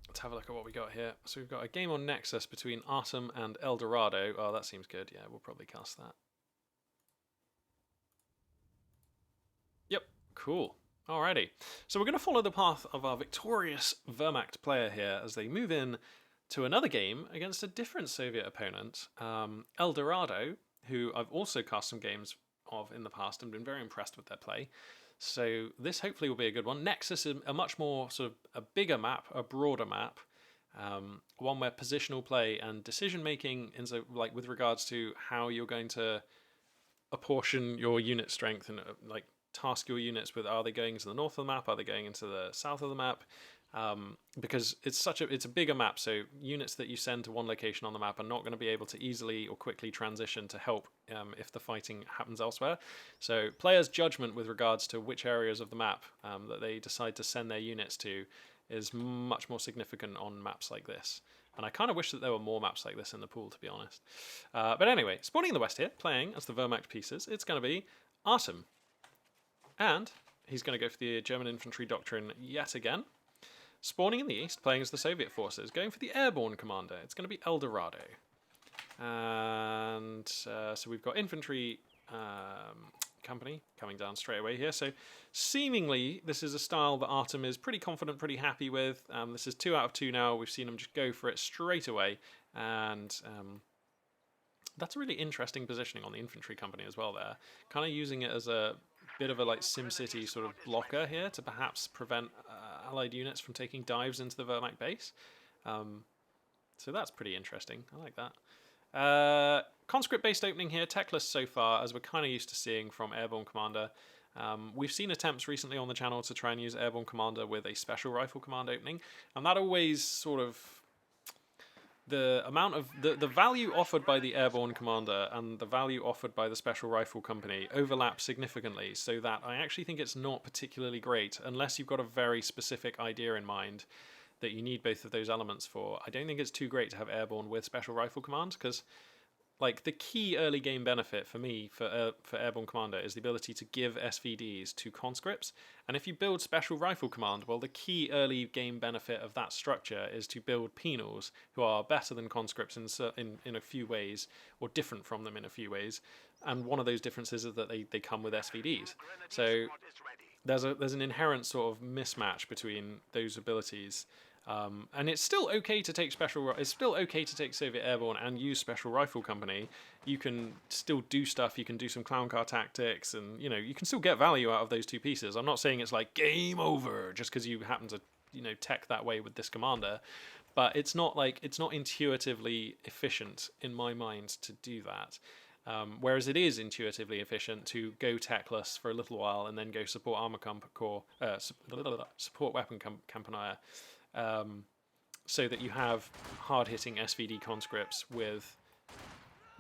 Let's have a look at what we got here. So we've got a game on Nexus between Artem and Eldorado. Oh, that seems good. Yeah, we'll probably cast that. Yep, cool. Alrighty. So we're going to follow the path of our victorious Wehrmacht player here as they move in to another game against a different Soviet opponent, Eldorado, who I've also cast some games of in the past and been very impressed with their play. So this hopefully will be a good one. Nexus is a much more sort of a bigger map, a broader map, one where positional play and decision making, like with regards to how you're going to apportion your unit strength and like task your units with, are they going into the north of the map, are they going into the south of the map? Because it's a bigger map, so units that you send to one location on the map are not going to be able to easily or quickly transition to help if the fighting happens elsewhere. So players' judgment with regards to which areas of the map that they decide to send their units to is much more significant on maps like this. And I kind of wish that there were more maps like this in the pool, to be honest. But anyway, spawning in the west here, playing as the Wehrmacht pieces, it's going to be Artem. And he's going to go for the German infantry doctrine yet again. Spawning in the east, playing as the Soviet forces, going for the airborne commander. It's going to be Eldorado. And so we've got infantry company coming down straight away here. So seemingly this is a style that Artem is pretty confident, pretty happy with. This is 2 out of 2 now. We've seen him just go for it straight away. And that's a really interesting positioning on the infantry company as well there. Kind of using it as a bit of a like SimCity sort of blocker here to perhaps prevent allied units from taking dives into the Wehrmacht base. So that's pretty interesting. I like that. Conscript-based opening here, techless so far, as we're kind of used to seeing from Airborne Commander. We've seen attempts recently on the channel to try and use Airborne Commander with a Special Rifle Command opening, and that always sort of... The amount of the value offered by the Airborne Commander and the value offered by the Special Rifle Company overlap significantly, so that I actually think it's not particularly great unless you've got a very specific idea in mind that you need both of those elements for. I don't think it's too great to have Airborne with Special Rifle Command, because like the key early game benefit for me for Airborne Commander is the ability to give SVDs to conscripts. And if you build Special Rifle Command, well, the key early game benefit of that structure is to build penals who are better than conscripts in a few ways, or different from them in a few ways. And one of those differences is that they come with SVDs. So there's an inherent sort of mismatch between those abilities. And it's still okay to take It's still okay to take Soviet Airborne and use Special Rifle Company. You can still do stuff. You can do some clown car tactics, and you can still get value out of those two pieces. I'm not saying it's like game over just because you happen to tech that way with this commander, but it's not intuitively efficient in my mind to do that. Whereas it is intuitively efficient to go techless for a little while and then go support armor corps, support weapon companier. So that you have hard-hitting SVD conscripts with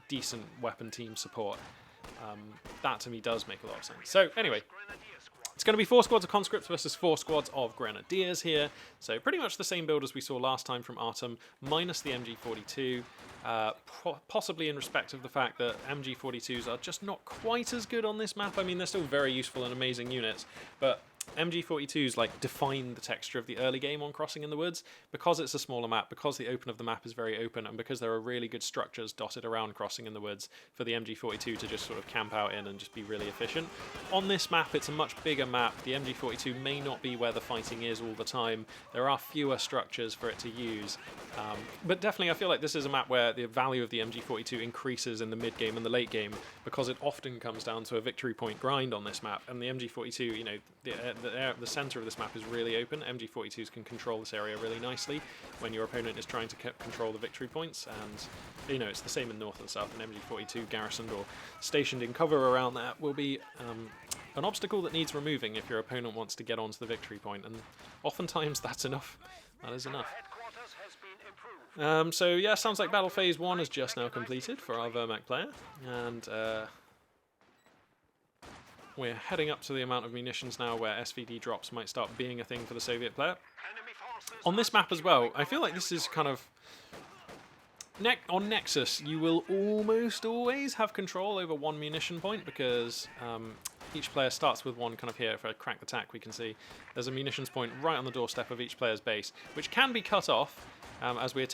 decent weapon team support. That to me does make a lot of sense. So anyway, it's going to be 4 squads of conscripts versus 4 squads of grenadiers here. So pretty much the same build as we saw last time from Artem, minus the MG42. Possibly in respect of the fact that MG42s are just not quite as good on this map. I mean, they're still very useful and amazing units, but MG42s like define the texture of the early game on Crossing in the Woods because it's a smaller map, because the open of the map is very open, and because there are really good structures dotted around Crossing in the Woods for the MG42 to just sort of camp out in and just be really efficient. On this map, it's a much bigger map. The MG42 may not be where the fighting is all the time. There are fewer structures for it to use. But definitely I feel like this is a map where the value of the MG42 increases in the mid game and the late game because it often comes down to a victory point grind on this map, and the MG42, the center of this map is really open. MG42s can control this area really nicely when your opponent is trying to control the victory points, and it's the same in north and south. An MG42 garrisoned or stationed in cover around that will be an obstacle that needs removing if your opponent wants to get onto the victory point, and oftentimes that's enough. That is enough. So yeah, sounds like Battle Phase 1 is just now completed for our Vermac player, and we're heading up to the amount of munitions now where SVD drops might start being a thing for the Soviet player. On this map as well, I feel like this is kind of... on Nexus, you will almost always have control over one munition point because each player starts with one kind of here. If I crack the tack, we can see there's a munitions point right on the doorstep of each player's base, which can be cut off as we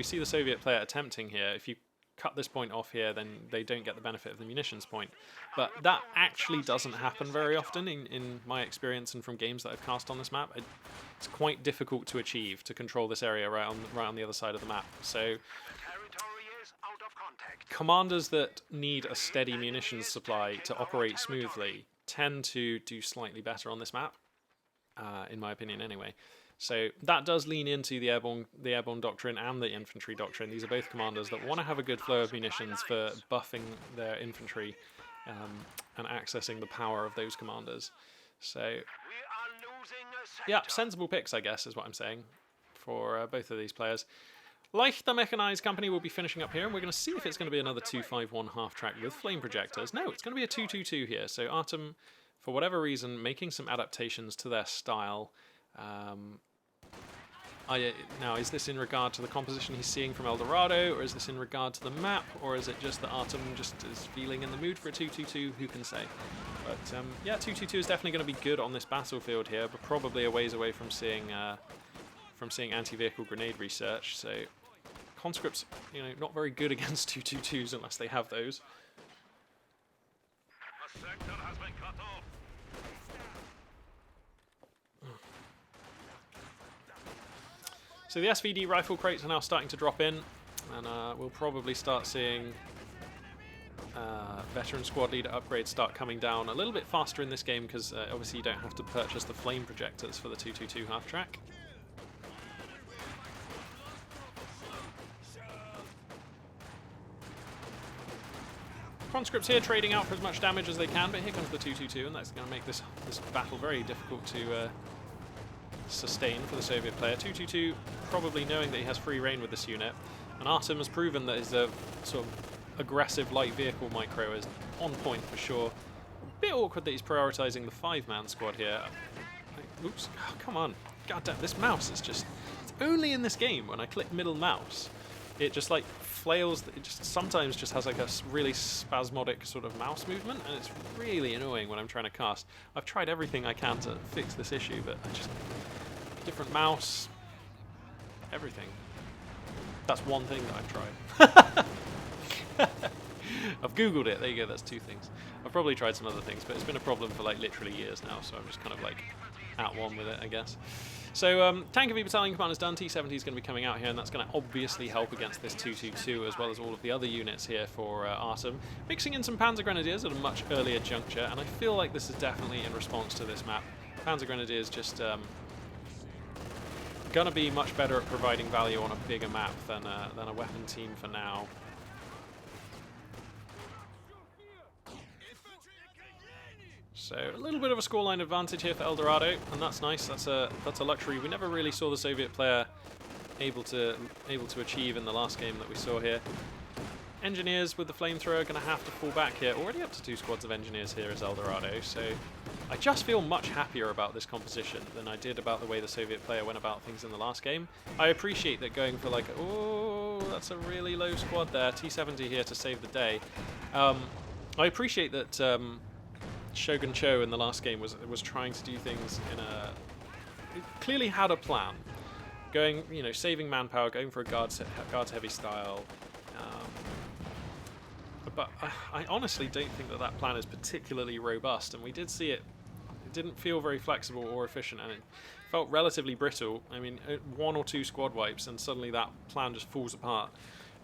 see the Soviet player attempting here. If you cut this point off here, then they don't get the benefit of the munitions point. But that actually doesn't happen very often in my experience and from games that I've cast on this map. It's quite difficult to achieve, to control this area right on the other side of the map. So commanders that need a steady munitions supply to operate smoothly tend to do slightly better on this map, in my opinion anyway. So that does lean into the airborne doctrine and the infantry doctrine. These are both commanders that want to have a good flow of munitions for buffing their infantry and accessing the power of those commanders. So yeah, sensible picks, I guess, is what I'm saying for both of these players. Leichter Mechanized Company will be finishing up here, and we're going to see if it's going to be another 2-5-1 half-track with flame projectors. No, it's going to be a 2-2-2 here. So Artem, for whatever reason, making some adaptations to their style. Now, is this in regard to the composition he's seeing from El Dorado, or is this in regard to the map, or is it just that Artem just is feeling in the mood for a 2-2-2? Who can say? But yeah, 2-2-2 is definitely going to be good on this battlefield here, but probably a ways away from seeing anti-vehicle grenade research. So conscripts, not very good against 2-2-2s unless they have those. A sector has been cut off. So the SVD rifle crates are now starting to drop in, and we'll probably start seeing veteran squad leader upgrades start coming down a little bit faster in this game because obviously you don't have to purchase the flame projectors for the 2-2-2 half track. Conscripts here trading out for as much damage as they can, but here comes the 2-2-2, and that's going to make this battle very difficult to sustain for the Soviet player. 2-2-2 probably knowing that he has free reign with this unit, and Artem has proven that his sort of aggressive light vehicle micro is on point for sure. A bit awkward that he's prioritizing the 5-man squad here. Oops, oh, come on. God damn, this mouse is just... It's only in this game when I click middle mouse it just like flails. It just sometimes just has like a really spasmodic sort of mouse movement, and it's really annoying when I'm trying to cast. I've tried everything I can to fix this issue, but I just different mouse, everything. That's one thing that I've tried. I've googled it. There you go. That's two things. I've probably tried some other things, but it's been a problem for like literally years now. So I'm just kind of like at one with it, I guess. So Tank of Battalion Commander's done. T-70 is going to be coming out here, and that's going to obviously help against this 222 as well as all of the other units here for Artem. Mixing in some Panzer Grenadiers at a much earlier juncture, and I feel like this is definitely in response to this map. Panzer Grenadiers just going to be much better at providing value on a bigger map than a weapon team for now. So a little bit of a scoreline advantage here for Eldorado, and that's nice. That's a luxury we never really saw the Soviet player able to achieve in the last game that we saw here. Engineers with the flamethrower are going to have to fall back here. Already up to 2 squads of engineers here as Eldorado, so I just feel much happier about this composition than I did about the way the Soviet player went about things in the last game. I appreciate that going for like, oh, that's a really low squad there. T-70 here to save the day. I appreciate that Shogun Cho in the last game was trying to do things in a... It clearly had a plan. Going, you know, saving manpower, going for a guards heavy style. But I honestly don't think that plan is particularly robust, and we did see it. It didn't feel very flexible or efficient, and it felt relatively brittle. I mean, 1 or 2 squad wipes, and suddenly that plan just falls apart.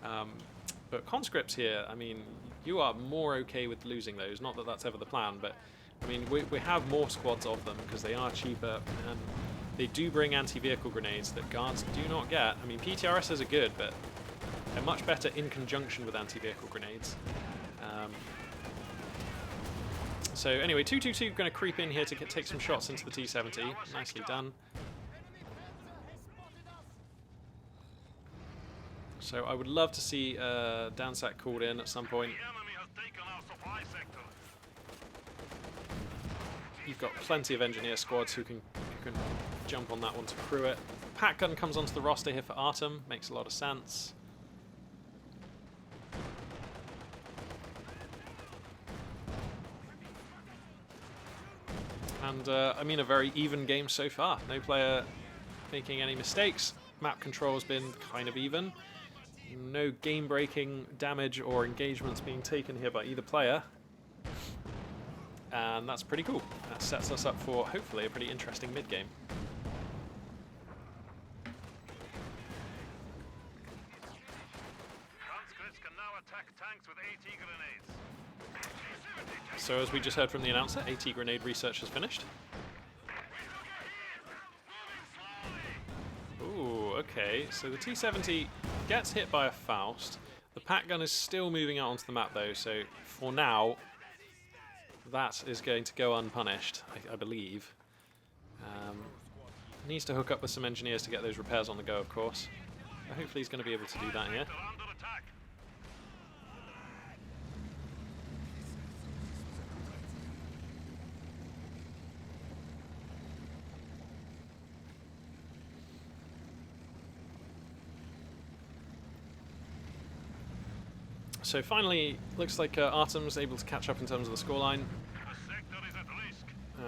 But conscripts here, I mean, you are more okay with losing those. Not that that's ever the plan, but I mean, we have more squads of them because they are cheaper, and they do bring anti-vehicle grenades that guards do not get. I mean, PTRSs are good, but they're much better in conjunction with anti-vehicle grenades. So anyway, 222 going to creep in here to take some shots into the T-70. Nicely done. So I would love to see Dansat called in at some point. You've got plenty of engineer squads who can jump on that one to crew it. Pack gun comes onto the roster here for Artem. Makes a lot of sense. And I mean, a very even game so far. No player making any mistakes. Map control has been kind of even. No game-breaking damage or engagements being taken here by either player. And that's pretty cool. That sets us up for, hopefully, a pretty interesting mid-game. So as we just heard from the announcer, AT grenade research has finished. Ooh, okay. So the T-70 gets hit by a Faust. The pack gun is still moving out onto the map though, so for now, that is going to go unpunished, I believe. Needs to hook up with some engineers to get those repairs on the go, of course. But hopefully he's going to be able to do that here. So finally, looks like Artem's able to catch up in terms of the scoreline.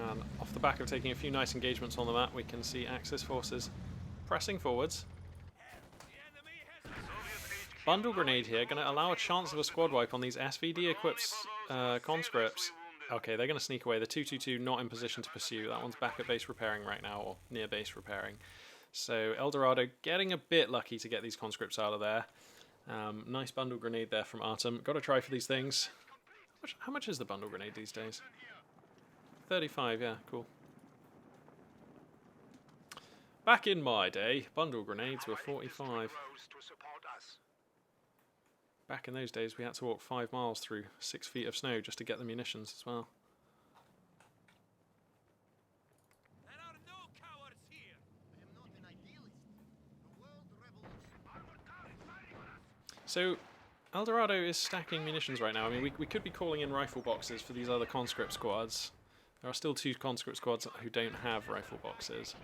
And off the back of taking a few nice engagements on the map, we can see Axis forces pressing forwards. Bundle grenade here, going to allow a chance of a squad wipe on these SVD equipped conscripts. Okay, they're going to sneak away. The 222 not in position to pursue. That one's back at base repairing right now, or near base repairing. So Eldorado getting a bit lucky to get these conscripts out of there. Nice bundle grenade there from Artem. Got to try for these things. How much is the bundle grenade these days? 35, yeah, cool. Back in my day, bundle grenades were 45. Back in those days, we had to walk 5 miles through 6 feet of snow just to get the munitions as well. So, Eldorado is stacking munitions right now. I mean, we could be calling in rifle boxes for these other conscript squads. There are still 2 conscript squads who don't have rifle boxes.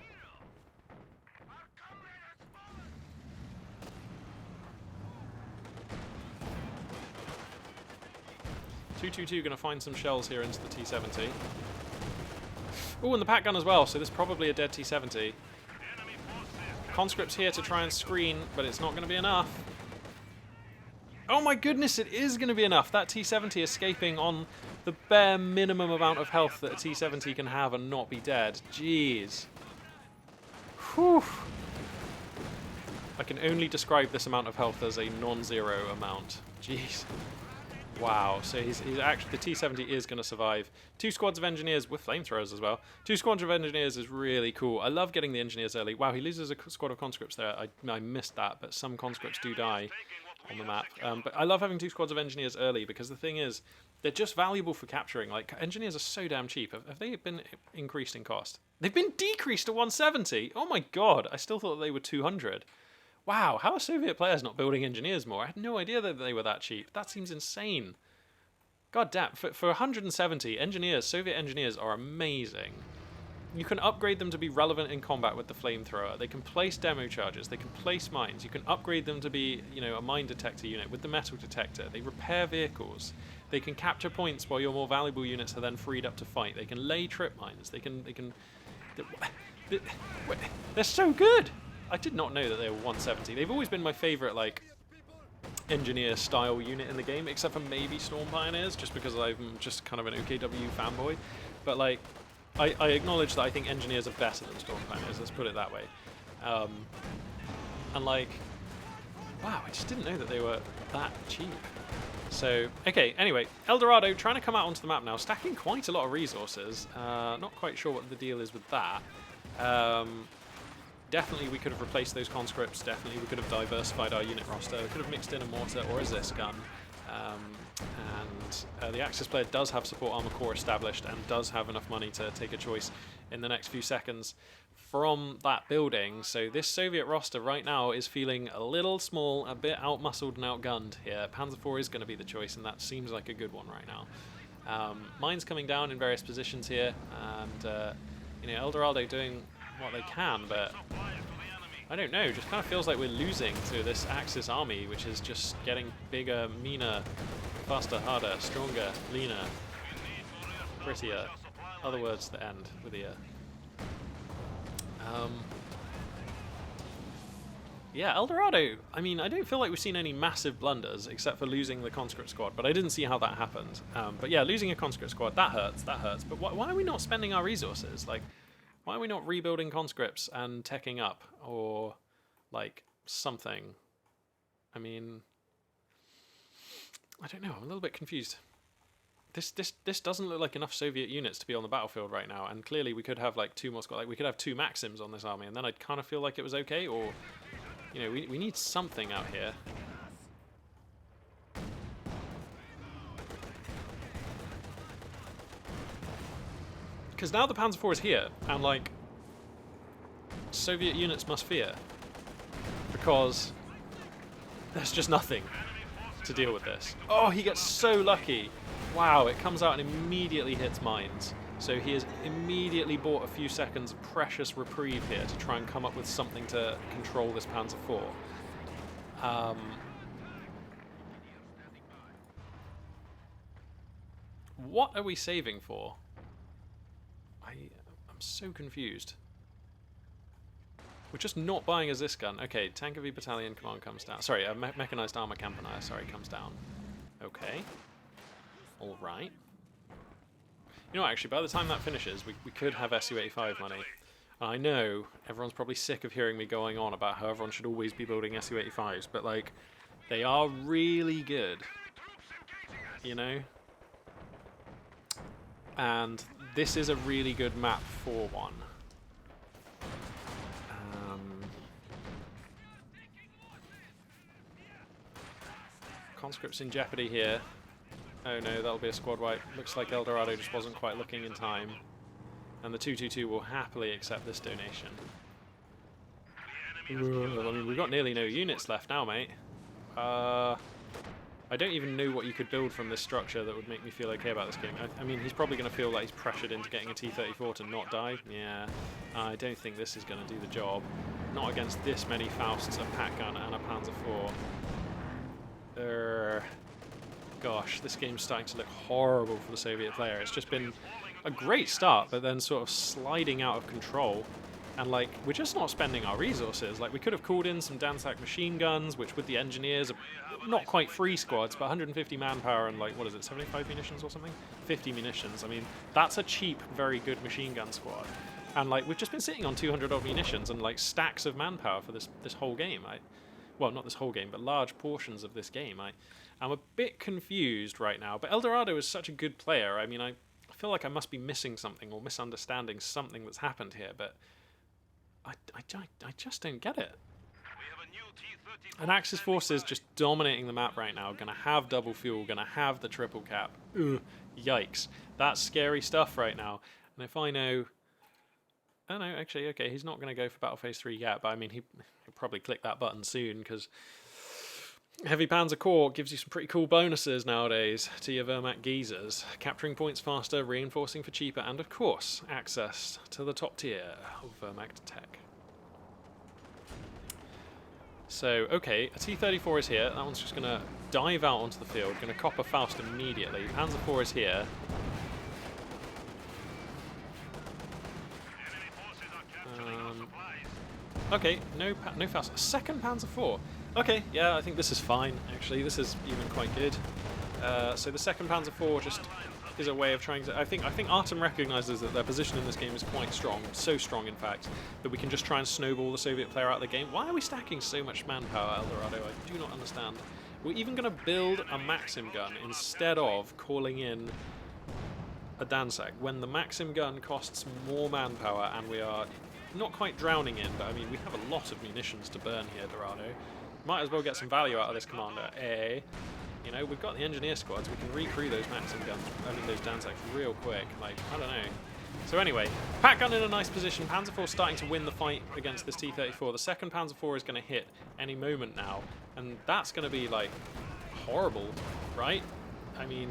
222 going to find some shells here into the T-70. Oh, and the pack gun as well, so this is probably a dead T-70. Conscripts here to try and screen, but it's not going to be enough. Oh my goodness, it is going to be enough. That T-70 escaping on the bare minimum amount of health that a T-70 can have and not be dead. Jeez. Whew. I can only describe this amount of health as a non-zero amount. Jeez. Wow, so he's actually, the T-70 is going to survive. 2 squads of engineers with flamethrowers as well. 2 squads of engineers is really cool. I love getting the engineers early. Wow, he loses a squad of conscripts there. I missed that, but some conscripts do die on the map. But I love having 2 squads of engineers early because the thing is, they're just valuable for capturing. Like, engineers are so damn cheap. Have they been increased in cost? They've been decreased to 170. Oh my god, I still thought they were 200. Wow, how are Soviet players not building engineers more? I had no idea that they were that cheap. That seems insane. God damn, for 170, engineers, Soviet engineers are amazing. You can upgrade them to be relevant in combat with the flamethrower. They can place demo charges. They can place mines. You can upgrade them to be, you know, a mine detector unit with the metal detector. They repair vehicles. They can capture points while your more valuable units are then freed up to fight. They can lay trip mines. They're so good! I did not know that they were 170. They've always been my favourite, like, engineer-style unit in the game, except for maybe Storm Pioneers, just because I'm just kind of an OKW fanboy. But, like, I acknowledge that I think engineers are better than Storm Pioneers, let's put it that way. And, like, wow, I just didn't know that they were that cheap. So, okay, anyway, El Dorado trying to come out onto the map now, stacking quite a lot of resources. Not quite sure what the deal is with that. Definitely we could have replaced those conscripts, definitely we could have diversified our unit roster, we could have mixed in a mortar or a Zis gun. And the Axis player does have support armor core established and does have enough money to take a choice in the next few seconds from that building. So this Soviet roster right now is feeling a little small, a bit outmuscled and outgunned here. Panzer IV is going to be the choice, and that seems like a good one right now. Mines coming down in various positions here, and you know, El Dorado doing what they can, but I don't know, just kind of feels like we're losing to this Axis army, which is just getting bigger, meaner, faster, harder, stronger, leaner, prettier. Other words that end with ear. Yeah, El Dorado, I mean, I don't feel like we've seen any massive blunders except for losing the conscript squad, but I didn't see how that happened. But yeah, losing a conscript squad, that hurts, but why are we not spending our resources? Like, why are we not rebuilding conscripts and teching up, or, like, something? I mean, I don't know, I'm a little bit confused. This doesn't look like enough Soviet units to be on the battlefield right now, and clearly we could have, like, 2 more squads, like, we could have 2 Maxims on this army, and then I'd kind of feel like it was okay, or, you know, we need something out here. Because now the Panzer IV is here, and, like, Soviet units must fear. Because there's just nothing to deal with this. Oh, he gets so lucky. Wow, it comes out and immediately hits mines. So he has immediately bought a few seconds of precious reprieve here to try and come up with something to control this Panzer IV. What are we saving for? I'm so confused. We're just not buying a Zis gun. Okay, Tank of E Battalion Command comes down. Sorry, a Mechanized Armor Campanier, sorry, comes down. Okay. Alright. You know what, actually, by the time that finishes, we could have Su-85 money. I know everyone's probably sick of hearing me going on about how everyone should always be building Su-85s, but, like, they are really good. You know? And this is a really good map for one. Conscripts in jeopardy here. Oh no, that'll be a squad wipe. Looks like El Dorado just wasn't quite looking in time. And the 222 will happily accept this donation. I mean, we've got nearly no units left now, mate. I don't even know what you could build from this structure that would make me feel okay about this game. I mean, he's probably going to feel like he's pressured into getting a T-34 to not die. Yeah, I don't think this is going to do the job. Not against this many Fausts, a Pack Gun, and a Panzer IV. gosh, this game's starting to look horrible for the Soviet player. It's just been a great start, but then sort of sliding out of control. And, like, we're just not spending our resources. Like, we could have called in some Danzak machine guns, which with the engineers are not quite free squads, but 150 manpower and, like, what is it, 75 munitions or something? 50 munitions. I mean, that's a cheap, very good machine gun squad. And, like, we've just been sitting on 200 odd munitions and, like, stacks of manpower for this whole game. Well, not this whole game, but large portions of this game. I'm a bit confused right now, but Eldorado is such a good player. I mean, I feel like I must be missing something or misunderstanding something that's happened here, but I just don't get it. And Axis forces just dominating the map right now. Gonna have double fuel, gonna have the triple cap. Ugh, yikes. That's scary stuff right now. And if I know... Oh no, actually, okay, he's not gonna go for Battle Phase 3 yet, but I mean, he'll probably click that button soon, because Heavy Panzer Corps gives you some pretty cool bonuses nowadays to your Wehrmacht geezers. Capturing points faster, reinforcing for cheaper, and of course, access to the top tier of Wehrmacht tech. So, okay, a T-34 is here. That one's just going to dive out onto the field, going to cop a Faust immediately. Panzer IV is here. Okay, no Faust. Second Panzer IV. Okay, yeah, I think this is fine, actually. This is even quite good. So the second Panzer IV just is a way of trying to... I think Artem recognises that their position in this game is quite strong. So strong, in fact, that we can just try and snowball the Soviet player out of the game. Why are we stacking so much manpower, Eldorado? I do not understand. We're even going to build a Maxim gun instead of calling in a Danzak, when the Maxim gun costs more manpower and we are not quite drowning in, but I mean, we have a lot of munitions to burn here, Dorado. Might as well get some value out of this commander, eh? You know, we've got the engineer squads, we can recrew those Maxim guns, I mean those Danzaks real quick, like, I don't know. So anyway, Pat gun in a nice position, Panzer IV starting to win the fight against this T-34. The second Panzer IV is going to hit any moment now, and that's going to be, like, horrible, right? I mean,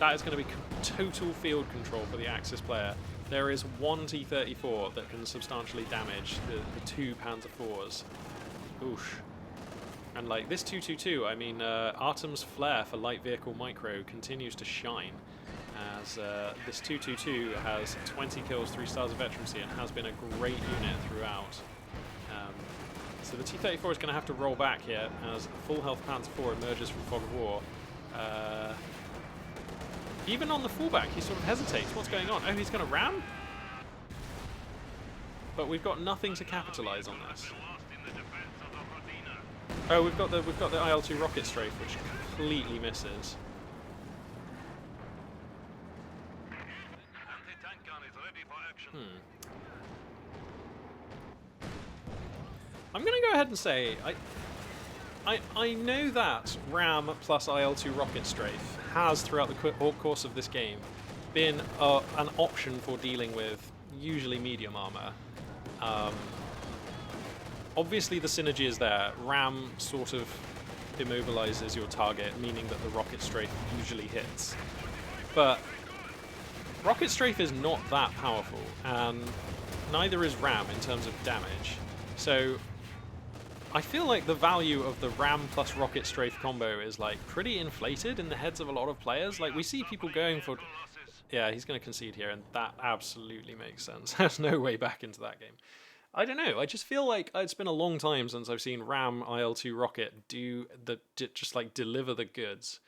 that is going to be total field control for the Axis player. There is one T-34 that can substantially damage the two Panzer IVs. Oosh. And like this 222, I mean, Artem's flair for light vehicle micro continues to shine, as this 222 has 20 kills, 3 stars of veterancy, and has been a great unit throughout. So the T-34 is going to have to roll back here as full health Panzer IV emerges from Fog of War. Even on the fullback, he sort of hesitates. What's going on? Oh, he's going to ram? But we've got nothing to capitalize on this. Oh, we've got the IL-2 rocket strafe, which completely misses. I'm going to go ahead and say I know that RAM plus IL-2 rocket strafe has, throughout the course of this game, been an option for dealing with usually medium armor. Obviously the synergy is there. RAM sort of immobilizes your target, meaning that the rocket strafe usually hits. But rocket strafe is not that powerful, and neither is RAM in terms of damage. So I feel like the value of the RAM plus rocket strafe combo is like pretty inflated in the heads of a lot of players. Like, we see people going for... Yeah, he's going to concede here, and that absolutely makes sense. There's no way back into that game. I don't know. I just feel like it's been a long time since I've seen RAM IL-2 rocket just like deliver the goods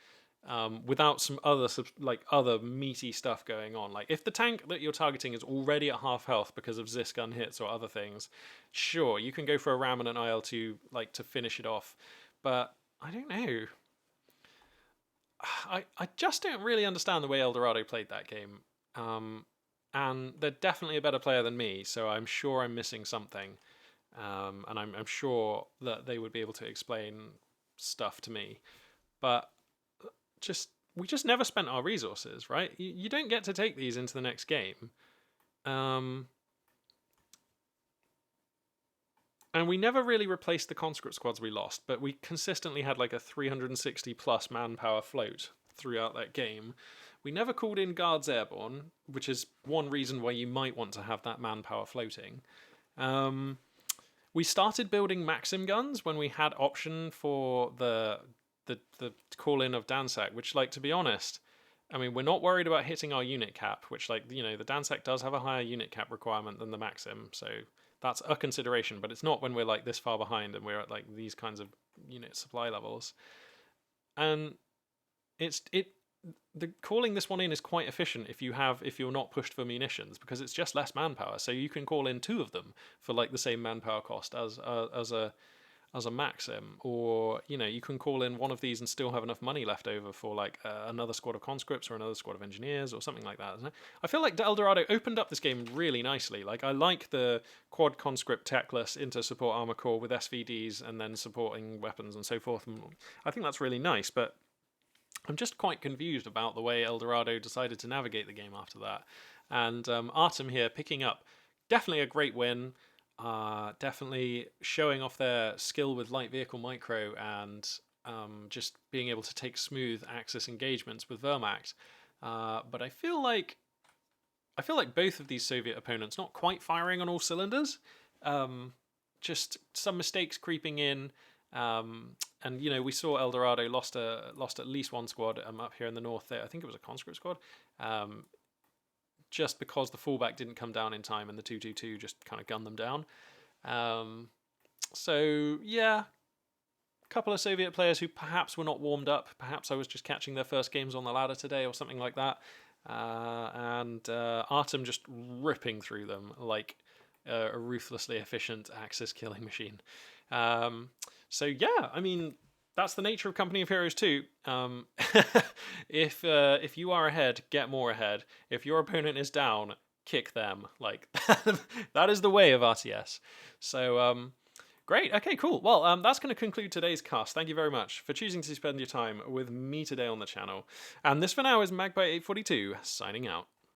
without some other meaty stuff going on. Like, if the tank that you're targeting is already at half health because of Zis gun hits or other things, sure, you can go for a RAM and an IL-2 like to finish it off. But I don't know. I just don't really understand the way Eldorado played that game. And they're definitely a better player than me, so I'm sure I'm missing something. And I'm sure that they would be able to explain stuff to me. But we just never spent our resources, right? You don't get to take these into the next game. And we never really replaced the conscript squads we lost, but we consistently had like a 360 plus manpower float throughout that game. We never called in Guards Airborne, which is one reason why you might want to have that manpower floating. We started building Maxim guns when we had option for the the call in of Dansek, which, like, to be honest, I mean, we're not worried about hitting our unit cap, which, like, you know, the Dansek does have a higher unit cap requirement than the Maxim, so that's a consideration, but it's not when we're, like, this far behind and we're at, like, these kinds of unit supply levels. And the calling this one in is quite efficient if you're not pushed for munitions, because it's just less manpower, so you can call in 2 of them for, like, the same manpower cost as a Maxim, or, you know, you can call in one of these and still have enough money left over for, like, another squad of conscripts or another squad of engineers or something like that. I feel like El Dorado opened up this game really nicely. Like, I like the quad conscript techless into support armor core with SVDs and then supporting weapons and so forth. And I think that's really nice, but I'm just quite confused about the way El Dorado decided to navigate the game after that. And Artem here picking up definitely a great win. Definitely showing off their skill with light vehicle micro and just being able to take smooth Axis engagements with Wehrmacht. But I feel like both of these Soviet opponents not quite firing on all cylinders. Just some mistakes creeping in. And, you know, we saw El Dorado lost at least one squad up here in the north there. I think it was a conscript squad. Just because the fallback didn't come down in time and the 222 just kind of gunned them down. So, yeah, a couple of Soviet players who perhaps were not warmed up. Perhaps I was just catching their first games on the ladder today or something like that. And Artem just ripping through them like a ruthlessly efficient Axis killing machine. So, yeah, I mean, that's the nature of Company of Heroes 2. If you are ahead, get more ahead. If your opponent is down, kick them. Like, that is the way of RTS. So, great. Okay, cool. Well, that's going to conclude today's cast. Thank you very much for choosing to spend your time with me today on the channel. And this for now is Magpie842 signing out.